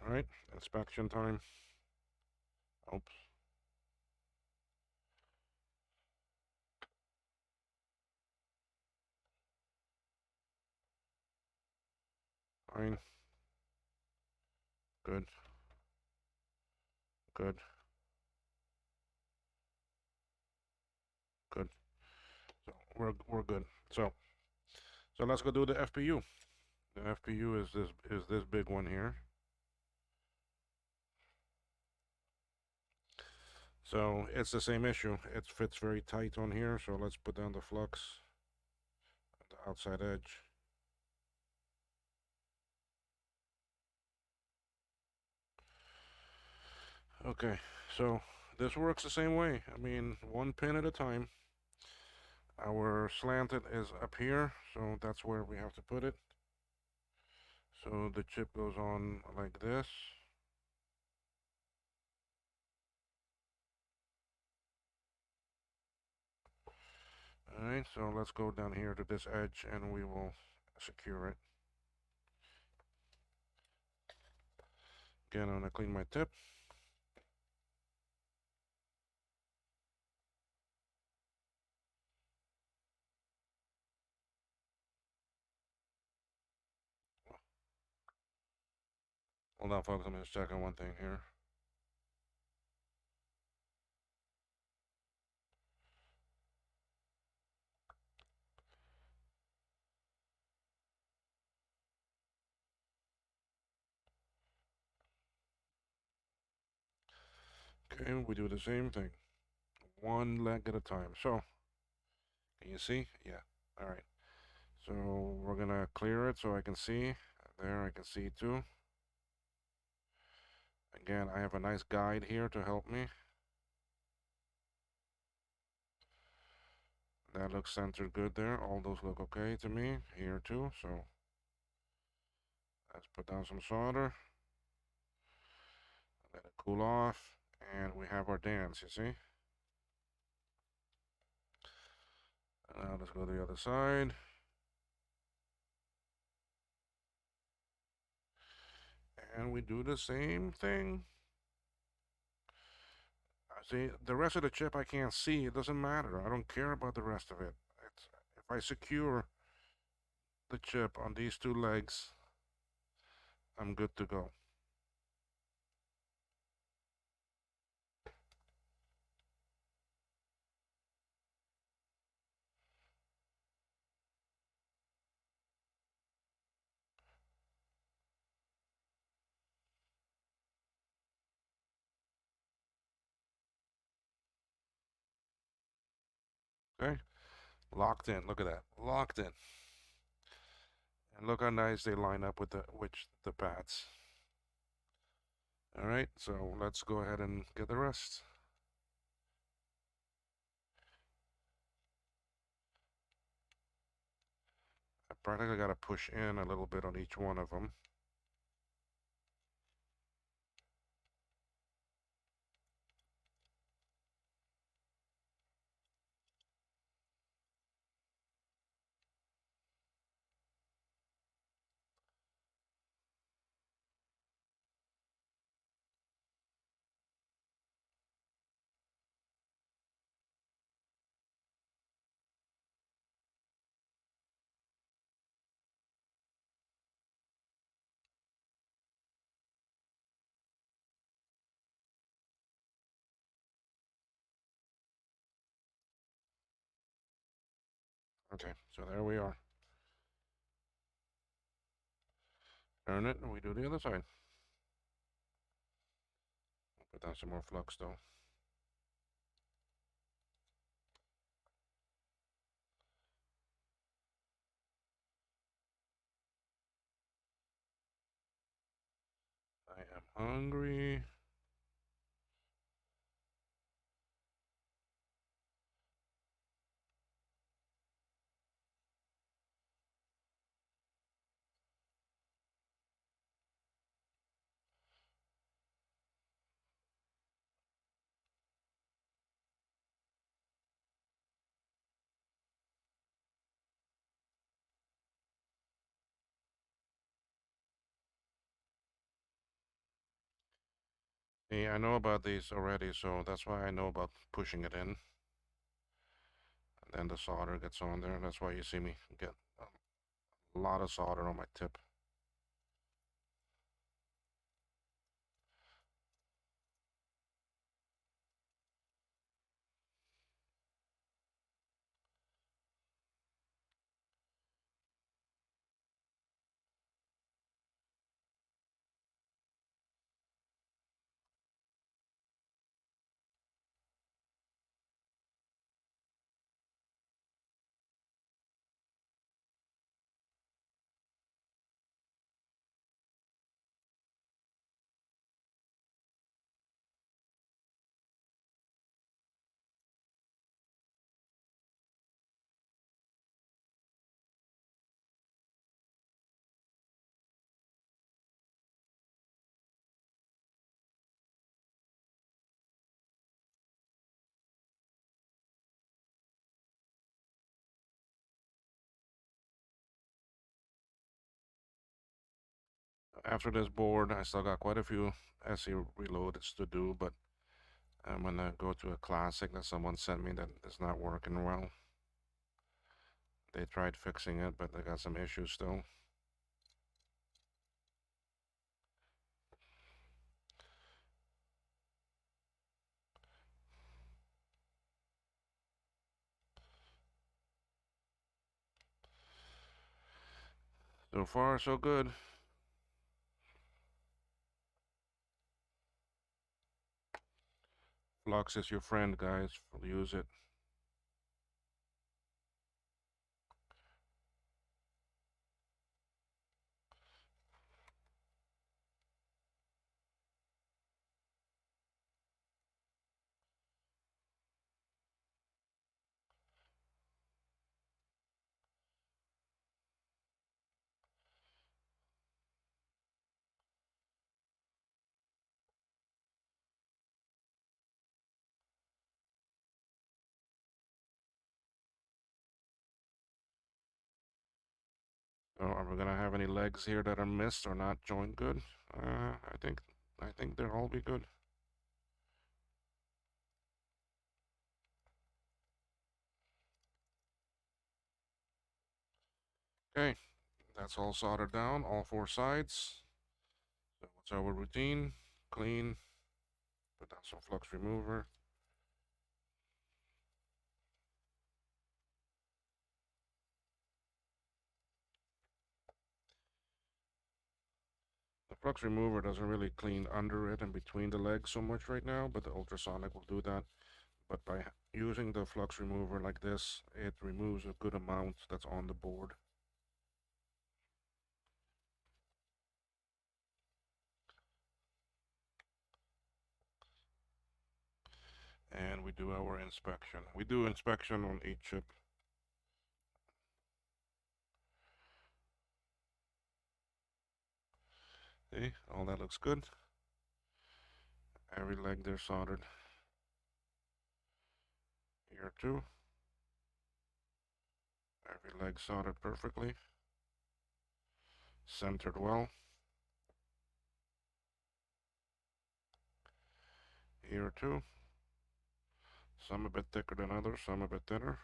All right, inspection time. Oops. Fine. Good. Good. Good. So we're good. So let's go do the FPU. The FPU is this big one here. So it's the same issue. It fits very tight on here. So let's put down the flux at the outside edge. Okay, so this works the same way. I mean, one pin at a time. Our slanted is up here, so that's where we have to put it. So the chip goes on like this. Alright, so let's go down here to this edge and we will secure it. Again, I'm gonna clean my tip. Hold on, folks, I'm just checking one thing here. Okay, we do the same thing. One leg at a time. So, can you see? Yeah. Alright. So we're gonna clear it so I can see. There, I can see too. Again, I have a nice guide here to help me. That looks centered good there. All those look okay to me. Here too. So let's put down some solder. Let it cool off. And we have our dance, you see? Now let's go to the other side. And we do the same thing. See, the rest of the chip I can't see. It doesn't matter. I don't care about the rest of it. If I secure the chip on these two legs, I'm good to go. Okay? Locked in. Look at that. Locked in. And look how nice they line up with the pads. All right, so let's go ahead and get the rest. I practically got to push in a little bit on each one of them. Okay, so there we are. Turn it, and we do the other side. Put down some more flux, though. I am hungry. Yeah, I know about these already, so that's why I know about pushing it in. And then the solder gets on there. That's why you see me get a lot of solder on my tip. After this board, I still got quite a few SE reloadeds to do, but I'm gonna go to a classic that someone sent me that is not working well. They tried fixing it, but they got some issues still. So far, so good. Flux is your friend, guys. Use it. Oh, are we gonna have any legs here that are missed or not joined good? I think they'll all be good. Okay, that's all soldered down, all four sides. So what's our routine? Clean. Put down some flux remover. The flux remover doesn't really clean under it and between the legs so much right now, but the ultrasonic will do that. But by using the flux remover like this, it removes a good amount that's on the board. And we do our inspection. We do inspection on each chip. See, all that looks good. Every leg there soldered. Here too. Every leg soldered perfectly. Centered well. Here too. Some a bit thicker than others, some a bit thinner.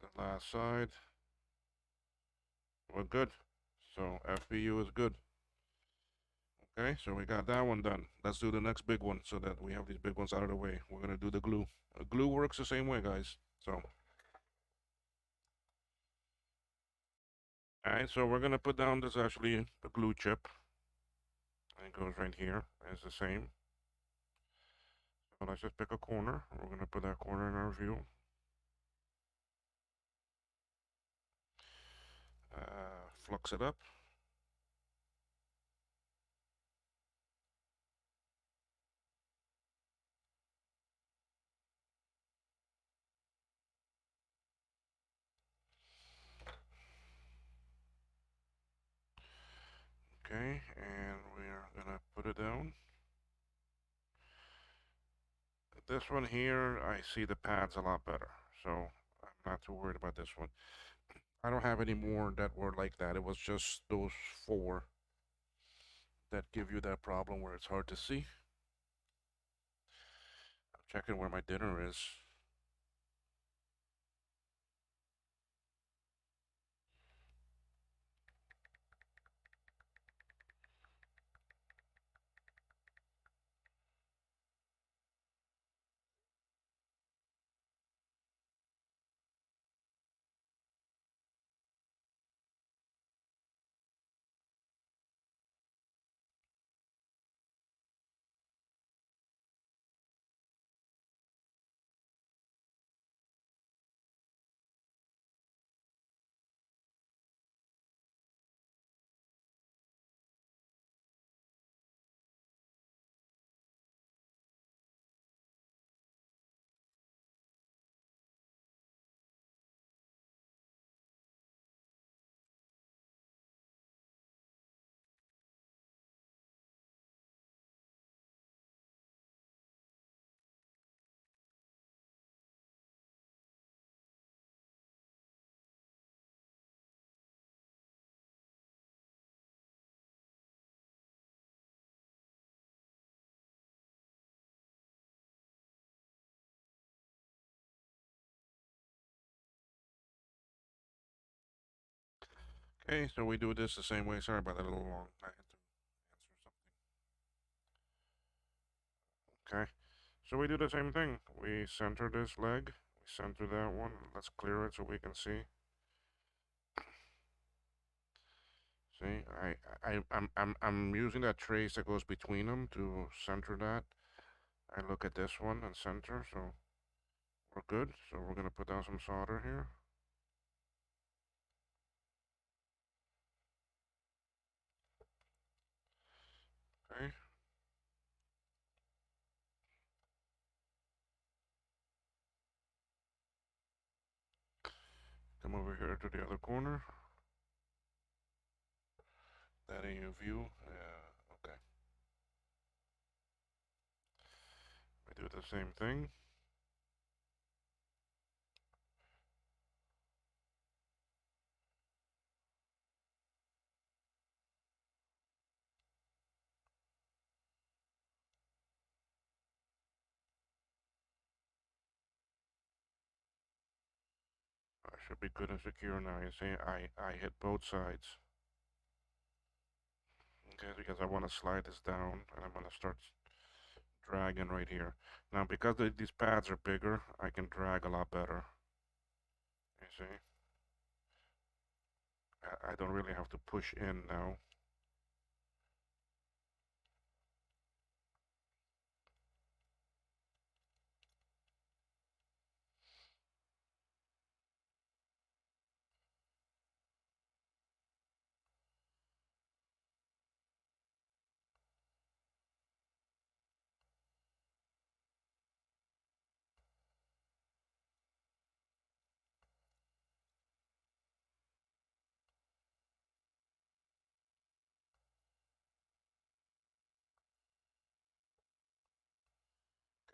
The last side. We're good. So FPU is good. Okay, so we got that one done. Let's do the next big one so that we have these big ones out of the way. We're gonna do the glue. Glue works the same way, guys. So, all right, so we're gonna put down this actually a glue chip. It goes right here. It's the same. So let's just pick a corner. We're gonna put that corner in our view. Flux it up. Okay, and we're gonna put it down. This one here, I see the pads a lot better, so I'm not too worried about this one. I don't have any more that were like that. It was just those four that give you that problem where it's hard to see. I'm checking where my dinner is. Okay, so we do this the same way. Sorry about that, a little long. I had to answer something. Okay, so we do the same thing. We center this leg. We center that one. Let's clear it so we can see. See, I'm using that trace that goes between them to center that. I look at this one and center, so we're good. So we're gonna put down some solder here. Okay. Come over here to the other corner. That in your view. Okay. We do the same thing. I should be good and secure now. You see, I hit both sides. Okay, because I want to slide this down and I'm going to start dragging right here. Now, because these pads are bigger, I can drag a lot better. You see? I don't really have to push in now.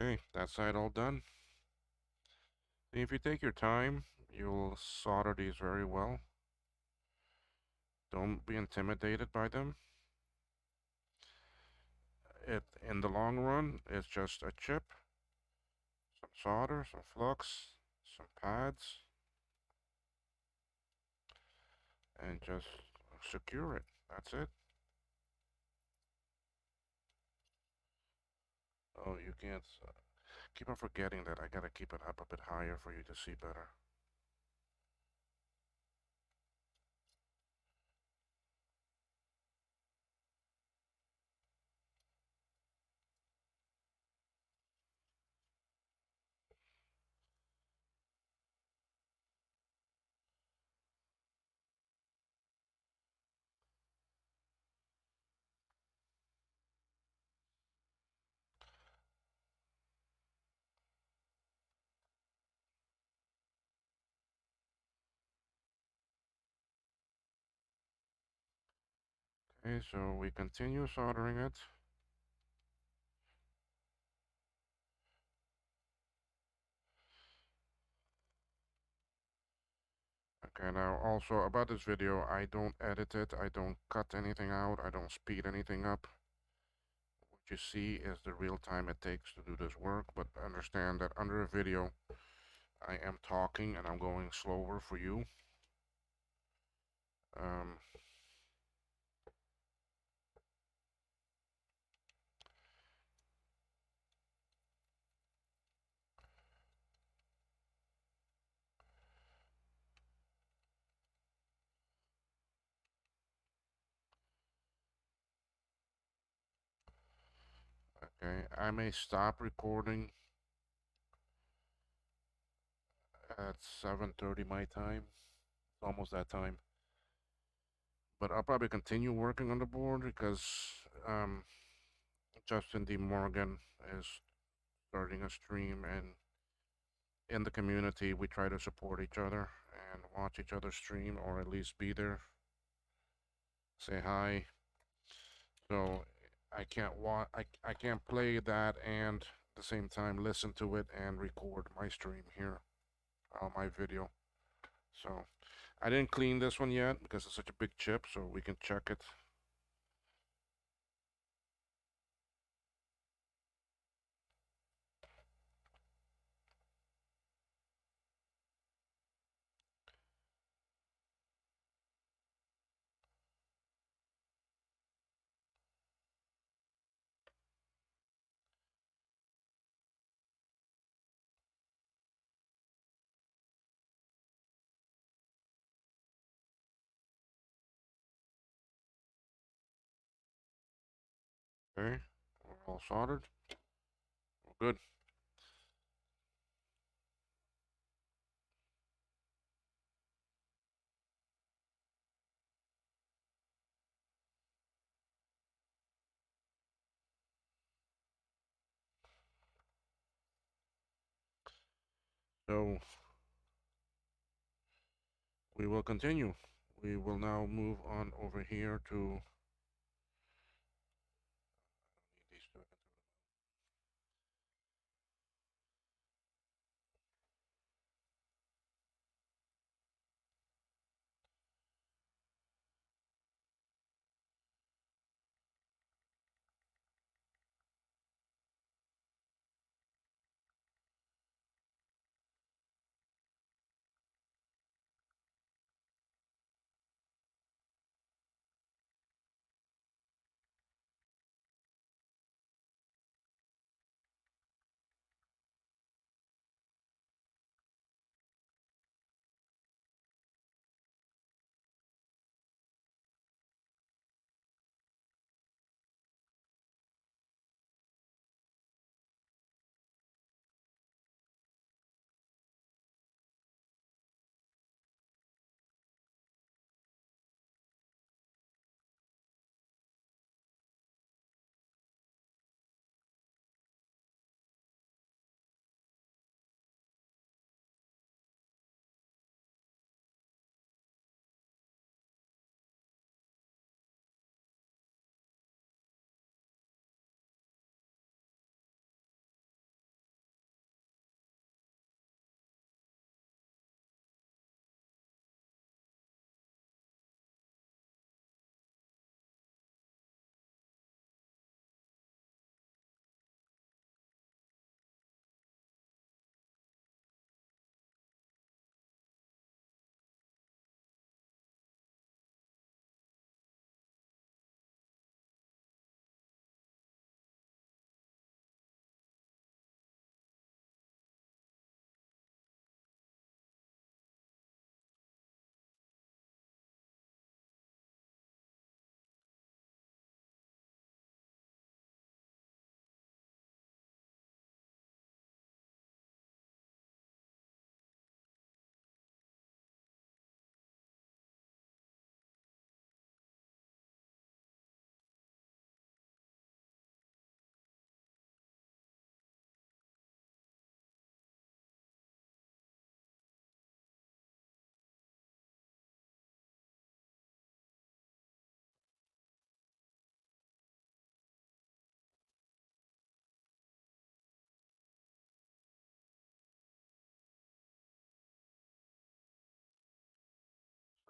Okay, that side all done. If you take your time, you'll solder these very well. Don't be intimidated by them. In the long run, it's just a chip, some solder, some flux, some pads, and just secure it. That's it. Oh, you can't. Keep on forgetting that I gotta keep it up a bit higher for you to see better. Okay, so we continue soldering it. Okay, now also about this video, I don't edit it, I don't cut anything out, I don't speed anything up. What you see is the real time it takes to do this work, but understand that under a video, I am talking and I'm going slower for you. Um, okay, I may stop recording at 7:30 my time. It's almost that time. But I'll probably continue working on the board because um, Justin D. Morgan is starting a stream, and in the community, we try to support each other and watch each other stream, or at least be there, say hi. So I can't play that and at the same time listen to it and record my stream here on my video. So I didn't clean this one yet because it's such a big chip, so we can check it. Okay, we're all soldered. We're good. So we will continue. We will now move on over here to these two.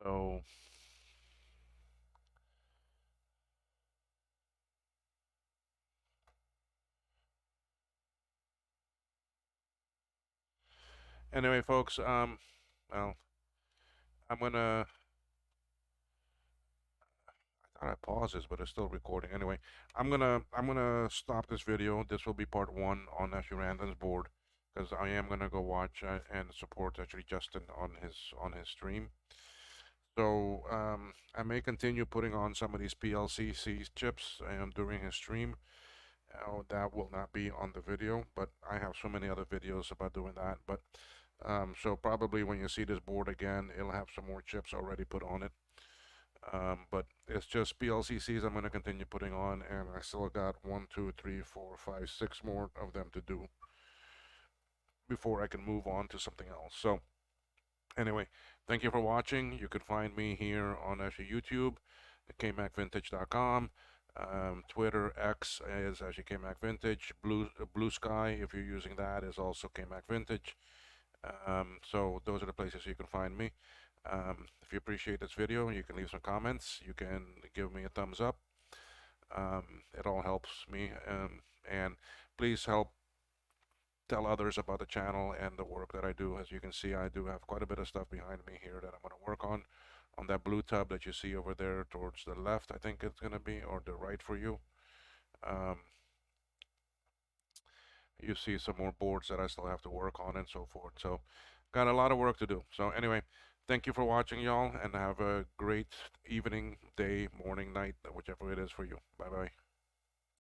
So anyway, folks, well, I'm gonna. I thought I paused this, but it's still recording. Anyway, I'm gonna stop this video. This will be part one on actually Randon's board, because I am gonna go watch and support actually Justin on his stream. So I may continue putting on some of these PLCC chips during his stream. That will not be on the video, but I have so many other videos about doing that. But so probably when you see this board again, it'll have some more chips already put on it. But it's just PLCCs I'm going to continue putting on, and I still got 1, 2, 3, 4, 5, 6 more of them to do before I can move on to something else. So anyway, thank you for watching. You can find me here on actually YouTube, kmacvintage.com. Twitter X is actually KMac Vintage. Blue Sky, if you're using that, is also KMac Vintage. So those are the places you can find me. If you appreciate this video, you can leave some comments. You can give me a thumbs up. It all helps me. And please help tell others about the channel and the work that I do. As you can see, I do have quite a bit of stuff behind me here that I'm going to work on. On that blue tub that you see over there towards the left, I think it's going to be, or the right for you. Um, you see some more boards that I still have to work on and so forth. So got a lot of work to do. So anyway, thank you for watching, y'all, and have a great evening, day, morning, night, whichever it is for you. Bye bye.